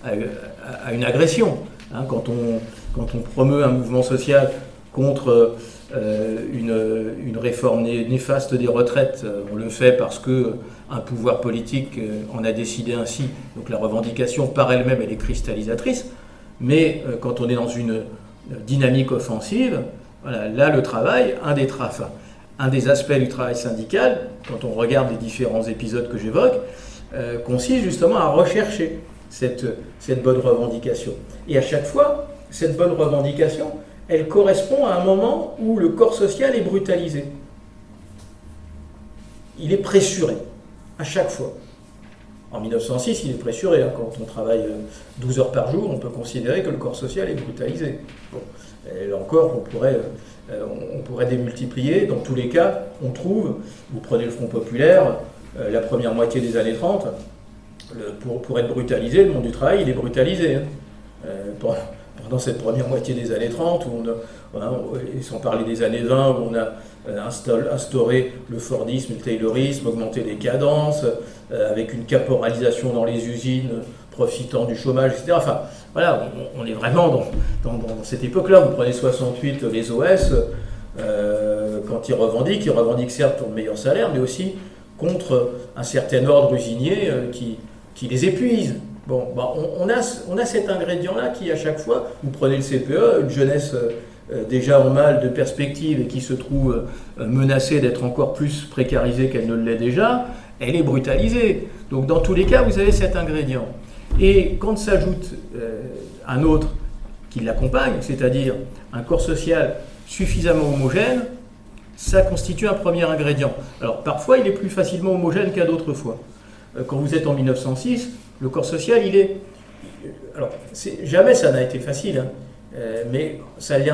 à une agression. Hein, quand on promeut un mouvement social contre une réforme néfaste des retraites, on le fait parce qu'un pouvoir politique en a décidé ainsi. Donc la revendication par elle-même, elle est cristallisatrice. Mais quand on est dans une dynamique offensive, voilà, là le travail, un des aspects du travail syndical, quand on regarde les différents épisodes que j'évoque, consiste justement à rechercher cette bonne revendication. Et à chaque fois, cette bonne revendication, elle correspond à un moment où le corps social est brutalisé. Il est pressuré, à chaque fois. En 1906, il est pressuré. Hein. Quand on travaille 12 heures par jour, on peut considérer que le corps social est brutalisé. Bon. Et là encore, on pourrait démultiplier. Dans tous les cas, on trouve, vous prenez le Front populaire, la première moitié des années 30, pour être brutalisé, le monde du travail, il est brutalisé. Hein. Pendant cette première moitié des années 30, et sans parler des années 20, où on a instauré le Fordisme, le Taylorisme, augmenté les cadences, avec une caporalisation dans les usines, profitant du chômage, etc. Enfin, voilà, on est vraiment dans cette époque-là. Vous prenez 68, les OS, quand ils revendiquent certes pour le meilleur salaire, mais aussi contre un certain ordre usinier qui les épuise. Bon, bah, on a cet ingrédient-là qui, à chaque fois, vous prenez le CPE, une jeunesse déjà en mal de perspective et qui se trouve menacée d'être encore plus précarisée qu'elle ne l'est déjà, elle est brutalisée. Donc, dans tous les cas, vous avez cet ingrédient. Et quand s'ajoute un autre qui l'accompagne, c'est-à-dire un corps social suffisamment homogène, ça constitue un premier ingrédient. Alors, parfois, il est plus facilement homogène qu'à d'autres fois. Quand vous êtes en 1906, le corps social, il est... Alors, jamais ça n'a été facile, hein, mais ça l'est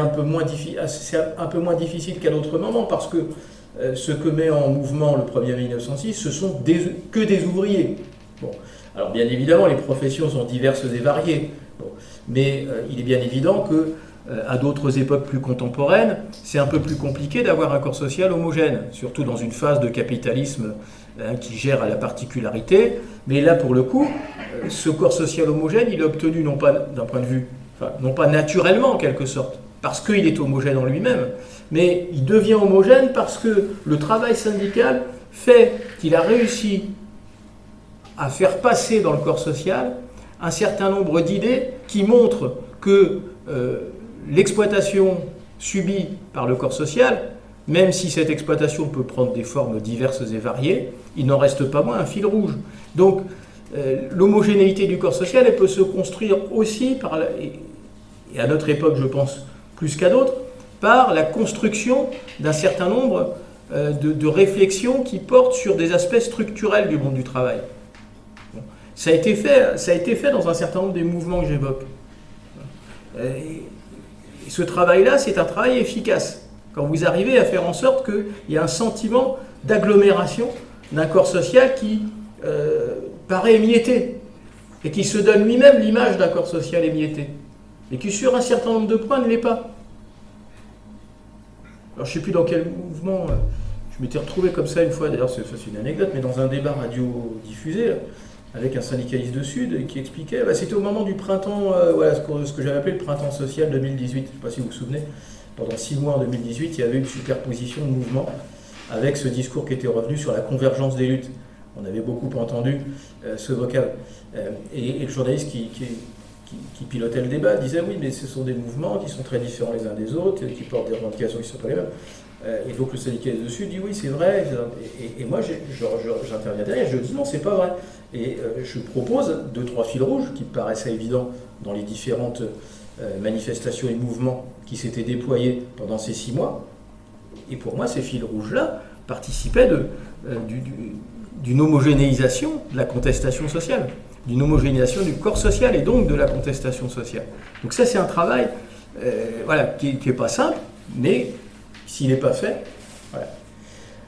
c'est un peu moins difficile qu'à d'autres moments, parce que ce que met en mouvement le 1er mai 1906, ce sont que des ouvriers. Bon. Alors, bien évidemment, les professions sont diverses et variées, bon. Mais il est bien évident que à d'autres époques plus contemporaines, c'est un peu plus compliqué d'avoir un corps social homogène, surtout dans une phase de capitalisme qui gère à la particularité. Mais là, pour le coup, ce corps social homogène, il est obtenu non pas d'un point de vue, non pas naturellement en quelque sorte, parce qu'il est homogène en lui-même, mais il devient homogène parce que le travail syndical fait qu'il a réussi à faire passer dans le corps social un certain nombre d'idées qui montrent que l'exploitation subie par le corps social, même si cette exploitation peut prendre des formes diverses et variées, il n'en reste pas moins un fil rouge. Donc, l'homogénéité du corps social, elle peut se construire aussi, et à notre époque, je pense, plus qu'à d'autres, par la construction d'un certain nombre de réflexions qui portent sur des aspects structurels du monde du travail. Bon. Ça a été fait dans un certain nombre des mouvements que j'évoque. Et ce travail-là, c'est un travail efficace. Quand vous arrivez à faire en sorte qu'il y ait un sentiment d'agglomération d'un corps social qui paraît émietté et qui se donne lui-même l'image d'un corps social émietté et qui, sur un certain nombre de points, ne l'est pas. Alors, je ne sais plus dans quel mouvement, je m'étais retrouvé comme ça une fois, d'ailleurs, c'est une anecdote, mais dans un débat radio-diffusé, avec un syndicaliste de Sud qui expliquait, c'était au moment du printemps, voilà, ce que j'avais appelé le printemps social 2018. Je ne sais pas si vous vous souvenez, pendant 6 mois en 2018, il y avait une superposition de mouvements avec ce discours qui était revenu sur la convergence des luttes. On avait beaucoup entendu ce vocable. Et le journaliste qui pilotait le débat disait oui, mais ce sont des mouvements qui sont très différents les uns des autres, qui portent des revendications qui ne sont pas les mêmes. Et donc le syndicaliste dessus dit oui, c'est vrai. Et moi, j'interviens derrière, je dis non, c'est pas vrai. Et je propose 2-3 fils rouges qui me paraissaient évidents dans les différentes manifestations et mouvements qui s'étaient déployés pendant ces 6 mois. Et pour moi, ces fils rouges-là participaient d'une homogénéisation de la contestation sociale, d'une homogénéisation du corps social et donc de la contestation sociale. Donc ça, c'est un travail voilà, qui n'est pas simple, mais s'il n'est pas fait, voilà.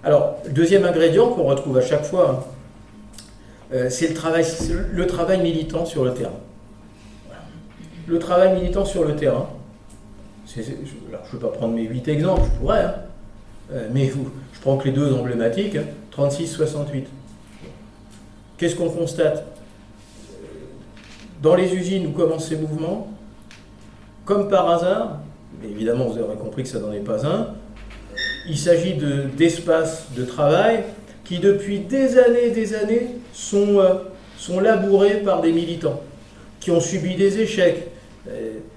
Alors, le deuxième ingrédient qu'on retrouve à chaque fois, c'est le travail militant sur le terrain. Voilà. Le travail militant sur le terrain. Alors, je ne vais pas prendre mes 8 exemples, je pourrais, hein, mais je prends que les deux emblématiques, 36-68. Qu'est-ce qu'on constate dans les usines où commencent ces mouvements, comme par hasard, mais évidemment vous aurez compris que ça n'en est pas un, il s'agit d'espaces de travail qui depuis des années sont labourés par des militants, qui ont subi des échecs,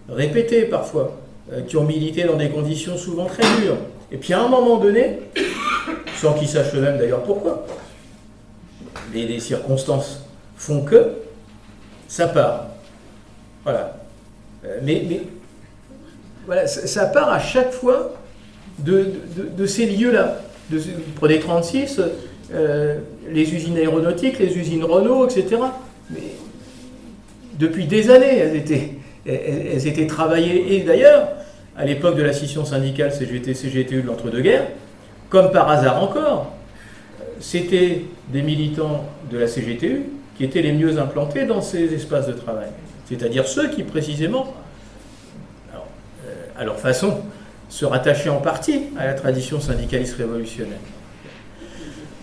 répétés parfois, qui ont milité dans des conditions souvent très dures. Et puis à un moment donné, sans qu'ils sachent eux-mêmes d'ailleurs pourquoi, les circonstances font que ça part. Voilà. Mais voilà, ça part à chaque fois de ces lieux-là. Vous prenez 36, les usines aéronautiques, les usines Renault, etc. Mais depuis des années, elles étaient travaillées. Et d'ailleurs, à l'époque de la scission syndicale CGT-CGTU de l'entre-deux-guerres, comme par hasard encore, c'était des militants de la CGTU qui étaient les mieux implantés dans ces espaces de travail. C'est-à-dire ceux qui, précisément, à leur façon, se rattachaient en partie à la tradition syndicaliste révolutionnaire.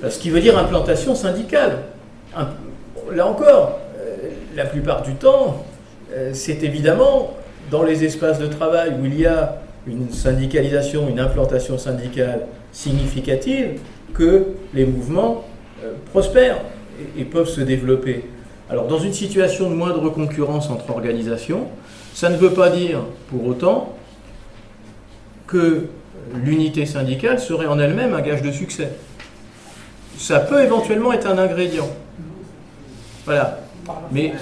Ce qui veut dire implantation syndicale. Là encore, la plupart du temps, c'est évidemment dans les espaces de travail où il y a une syndicalisation, une implantation syndicale significative que les mouvements prospèrent et peuvent se développer. Alors dans une situation de moindre concurrence entre organisations, ça ne veut pas dire pour autant que l'unité syndicale serait en elle-même un gage de succès. Ça peut éventuellement être un ingrédient. Voilà. Mais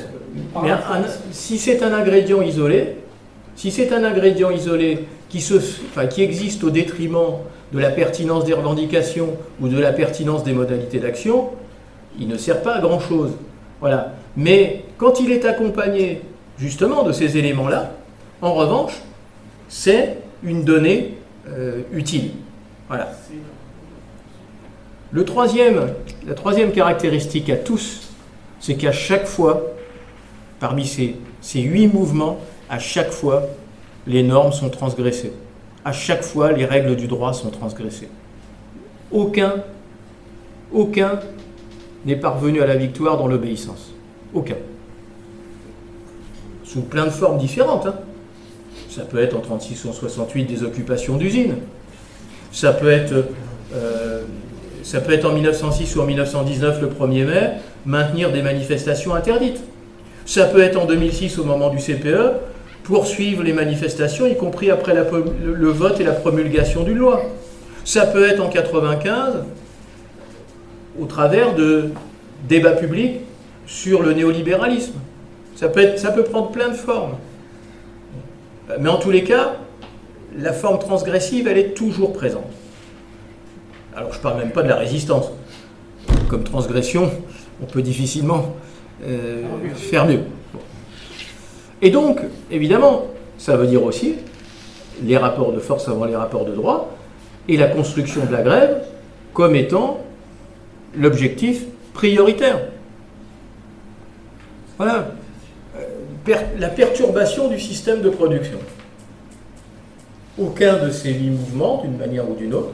si c'est un ingrédient isolé, qui existe au détriment de la pertinence des revendications ou de la pertinence des modalités d'action, il ne sert pas à grand-chose. Voilà. Mais quand il est accompagné justement de ces éléments-là, en revanche, c'est une donnée utile. Voilà. La troisième caractéristique à tous, c'est qu'à chaque fois, parmi ces 8 mouvements, à chaque fois, les normes sont transgressées. À chaque fois, les règles du droit sont transgressées. Aucun n'est parvenu à la victoire dans l'obéissance. Aucun. Sous plein de formes différentes. Ça peut être en 36 ou en 68 des occupations d'usines. Ça peut être en 1906 ou en 1919, le 1er mai, maintenir des manifestations interdites. Ça peut être en 2006, au moment du CPE, poursuivre les manifestations, y compris après le vote et la promulgation d'une loi. Ça peut être en 1995, au travers de débats publics sur le néolibéralisme. Ça peut prendre plein de formes. Mais en tous les cas, la forme transgressive, elle est toujours présente. Alors je ne parle même pas de la résistance. Comme transgression, on peut difficilement faire mieux. Bon. Et donc, évidemment, ça veut dire aussi les rapports de force avant les rapports de droit et la construction de la grève comme étant l'objectif prioritaire. Voilà. La perturbation du système de production. Aucun de ces 8 mouvements, d'une manière ou d'une autre,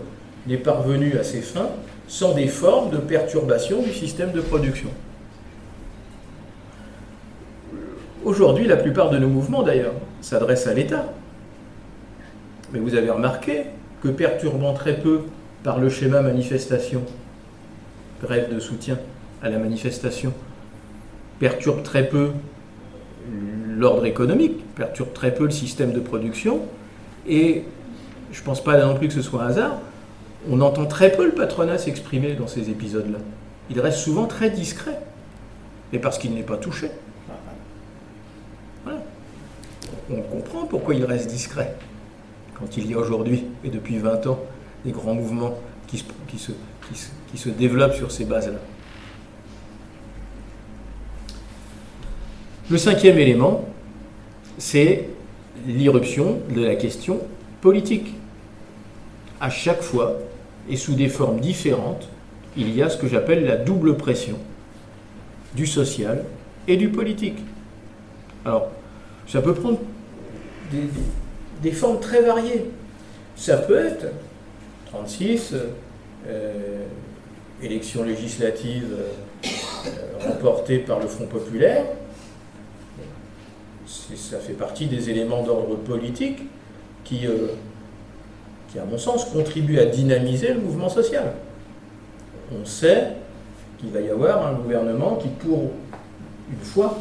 n'est parvenu à ses fins sans des formes de perturbation du système de production. Aujourd'hui, la plupart de nos mouvements, d'ailleurs, s'adressent à l'État. Mais vous avez remarqué que perturbant très peu par le schéma manifestation, grève de soutien à la manifestation, perturbe très peu l'ordre économique, perturbe très peu le système de production, et je ne pense pas là non plus que ce soit un hasard, on entend très peu le patronat s'exprimer dans ces épisodes-là. Il reste souvent très discret, et parce qu'il n'est pas touché. Voilà. On comprend pourquoi il reste discret, quand il y a aujourd'hui, et depuis 20 ans, des grands mouvements qui se développent sur ces bases-là. Le 5e élément, c'est l'irruption de la question politique. À chaque fois, et sous des formes différentes, il y a ce que j'appelle la double pression du social et du politique. Alors, ça peut prendre des formes très variées. Ça peut être 36, élections législatives remportées par le Front populaire. ça fait partie des éléments d'ordre politique qui, à mon sens, contribuent à dynamiser le mouvement social. On sait qu'il va y avoir un gouvernement qui, pour une fois,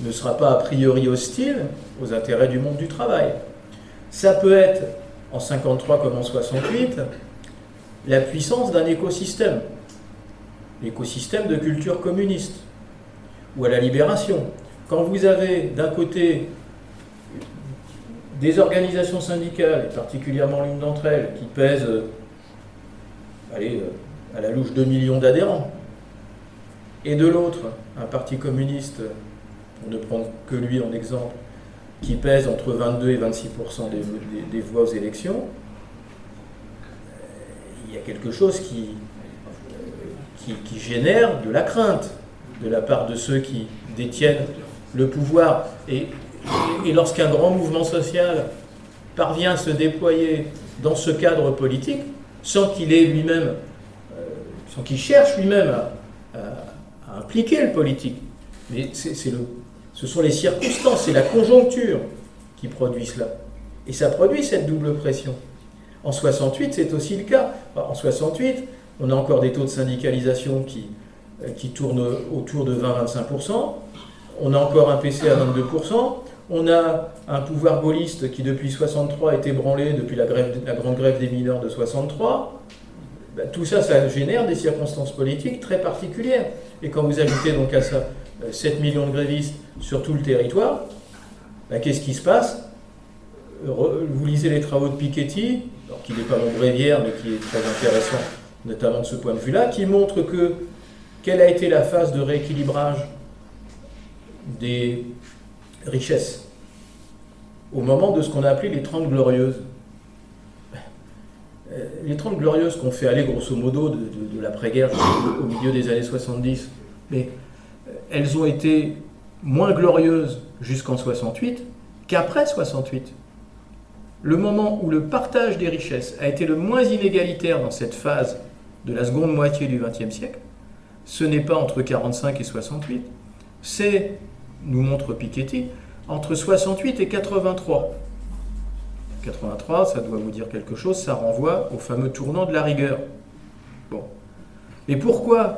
ne sera pas a priori hostile aux intérêts du monde du travail. Ça peut être, en 53 comme en 68, la puissance d'un écosystème, l'écosystème de culture communiste, ou à la Libération. Quand vous avez d'un côté des organisations syndicales, et particulièrement l'une d'entre elles, qui pèse à la louche 2 millions d'adhérents, et de l'autre, un parti communiste, pour ne prendre que lui en exemple, qui pèse entre 22 et 26% des voix aux élections, il y a quelque chose qui génère de la crainte de la part de ceux qui détiennent le pouvoir. Et lorsqu'un grand mouvement social parvient à se déployer dans ce cadre politique, sans qu'il ait lui-même, sans qu'il cherche lui-même à impliquer le politique, mais ce sont les circonstances, c'est la conjoncture qui produit cela. Et ça produit cette double pression. En 68, c'est aussi le cas. En 68, on a encore des taux de syndicalisation qui tournent autour de 20-25%. On a encore un PC à 22%. On a un pouvoir gaulliste qui, depuis 63, est ébranlé depuis la grande grève des mineurs de 63. Tout ça, ça génère des circonstances politiques très particulières. Et quand vous ajoutez donc à ça 7 millions de grévistes sur tout le territoire, qu'est-ce qui se passe? Vous lisez les travaux de Piketty, alors qu'il n'est pas mon bréviaire, mais qui est très intéressant, notamment de ce point de vue-là, qui montre quelle a été la phase de rééquilibrage des richesses au moment de ce qu'on a appelé les 30 glorieuses. Les 30 glorieuses qu'on fait aller grosso modo de l'après-guerre au milieu des années 70, mais elles ont été moins glorieuses jusqu'en 68 qu'après 68. Le moment où le partage des richesses a été le moins inégalitaire dans cette phase de la seconde moitié du XXe siècle, ce n'est pas entre 45 et 68, c'est, nous montre Piketty, entre 68 et 83. 83, ça doit vous dire quelque chose, ça renvoie au fameux tournant de la rigueur. Bon. Mais pourquoi?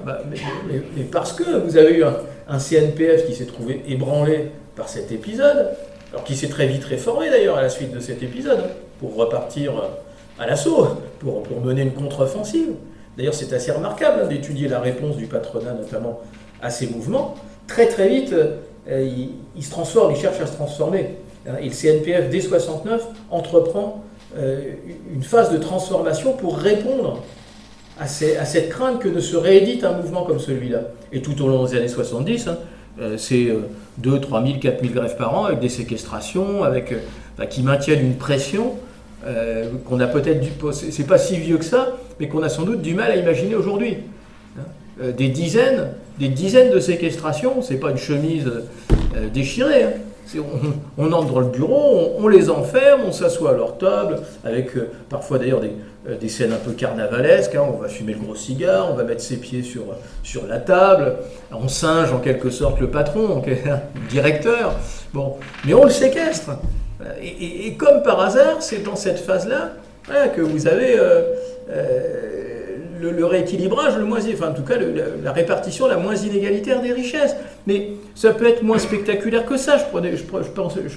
Mais parce que vous avez eu un CNPF qui s'est trouvé ébranlé par cet épisode, alors qui s'est très vite réformé d'ailleurs à la suite de cet épisode, pour repartir à l'assaut, pour mener une contre-offensive. D'ailleurs, c'est assez remarquable d'étudier la réponse du patronat, notamment à ces mouvements. Très très vite, il se transforme, il cherche à se transformer. Et le CNPF, dès 69, entreprend une phase de transformation pour répondre à cette crainte que ne se réédite un mouvement comme celui-là. Et tout au long des années 70, c'est 2, 3 000, 4 000 grèves par an, avec des séquestrations, qui maintiennent une pression qu'on a peut-être c'est pas si vieux que ça, mais qu'on a sans doute du mal à imaginer aujourd'hui. Des dizaines de séquestrations, c'est pas une chemise déchirée. On entre dans le bureau, on les enferme, on s'assoit à leur table, avec parfois d'ailleurs des scènes un peu carnavalesques. On va fumer le gros cigare, on va mettre ses pieds sur la table, on singe en quelque sorte le patron, le directeur. Bon, mais on le séquestre. Et comme par hasard, c'est dans cette phase-là que vous avez le rééquilibrage le moins, enfin en tout cas la répartition la moins inégalitaire des richesses. Mais ça peut être moins spectaculaire que ça. Je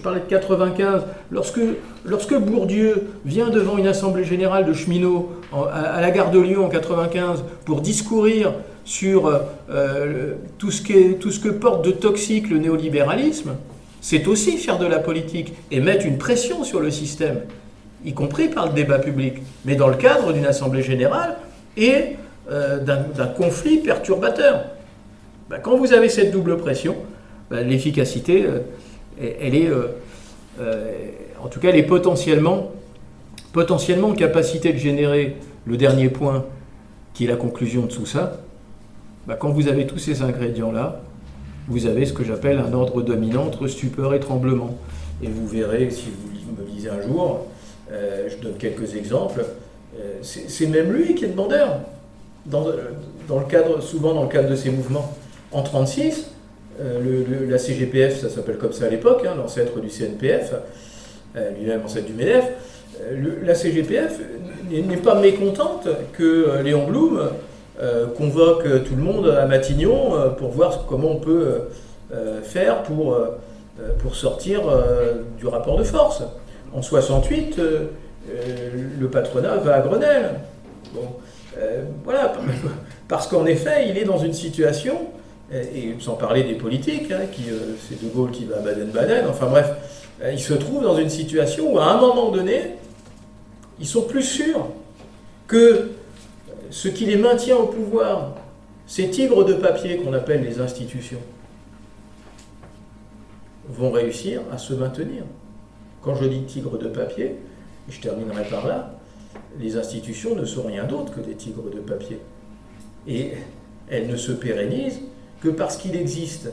parlais de 95. Lorsque Bourdieu vient devant une assemblée générale de cheminots à la gare de Lyon en 95 pour discourir sur tout ce que porte de toxique le néolibéralisme, c'est aussi faire de la politique et mettre une pression sur le système, y compris par le débat public, mais dans le cadre d'une assemblée générale et d'un conflit perturbateur. Quand vous avez cette double pression, l'efficacité, elle est, en tout cas, elle est potentiellement en capacité de générer le dernier point, qui est la conclusion de tout ça. Quand vous avez tous ces ingrédients-là, vous avez ce que j'appelle un ordre dominant entre stupeur et tremblement. Et vous verrez, si vous me lisez un jour, je donne quelques exemples, c'est même lui qui est demandeur, souvent dans le cadre de ces mouvements. En 1936, La CGPF, ça s'appelle comme ça à l'époque, hein, l'ancêtre du CNPF, lui-même ancêtre du MEDEF. La CGPF n'est pas mécontente que Léon Blum convoque tout le monde à Matignon pour voir comment on peut faire pour sortir du rapport de force. En 68, le patronat va à Grenelle. Bon, voilà, parce qu'en effet, il est dans une situation, et sans parler des politiques, hein, c'est De Gaulle qui va à Baden-Baden, enfin bref, il se trouve dans une situation où à un moment donné, ils sont plus sûrs que ce qui les maintient au pouvoir, ces tigres de papier qu'on appelle les institutions, vont réussir à se maintenir. Quand je dis tigres de papier, et je terminerai par là, les institutions ne sont rien d'autre que des tigres de papier. Et elles ne se pérennisent que parce qu'il existe,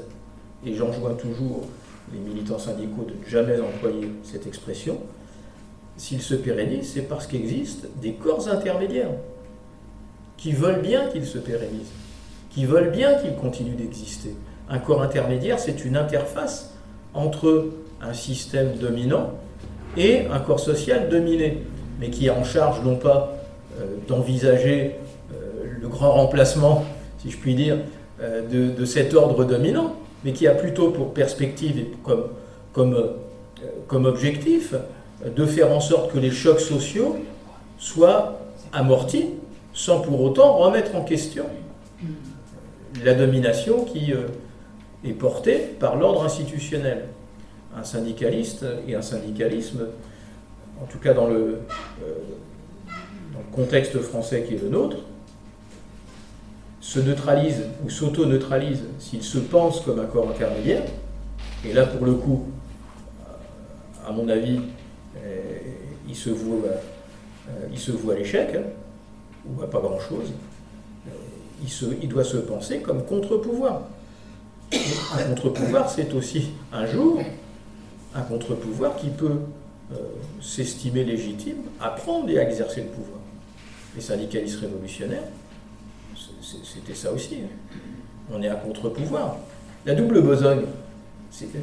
et j'enjoins toujours les militants syndicaux de ne jamais employer cette expression, s'ils se pérennisent, c'est parce qu'existent des corps intermédiaires qui veulent bien qu'ils se pérennisent, qui veulent bien qu'ils continuent d'exister. Un corps intermédiaire, c'est une interface entre un système dominant et un corps social dominé, mais qui est en charge non pas d'envisager le grand remplacement, si je puis dire, de cet ordre dominant, mais qui a plutôt pour perspective et comme objectif de faire en sorte que les chocs sociaux soient amortis sans pour autant remettre en question la domination qui est portée par l'ordre institutionnel. Un syndicaliste et un syndicalisme, en tout cas dans le contexte français qui est le nôtre, se neutralise ou s'auto-neutralise s'il se pense comme un corps intermédiaire. Et là, pour le coup, à mon avis, il se voue à l'échec, hein, ou à pas grand-chose. Il doit se penser comme contre-pouvoir. Un contre-pouvoir, c'est aussi un jour un contre-pouvoir qui peut s'estimer légitime à prendre et à exercer le pouvoir. Les syndicalistes révolutionnaires, c'était ça aussi. On est un contre-pouvoir. La double besogne,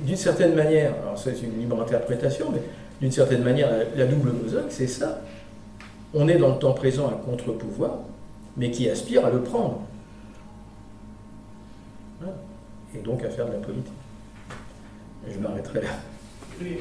d'une certaine manière, alors ça c'est une libre interprétation, mais d'une certaine manière, la double besogne, c'est ça. On est dans le temps présent un contre-pouvoir, mais qui aspire à le prendre. Et donc à faire de la politique. Je m'arrêterai là. Oui.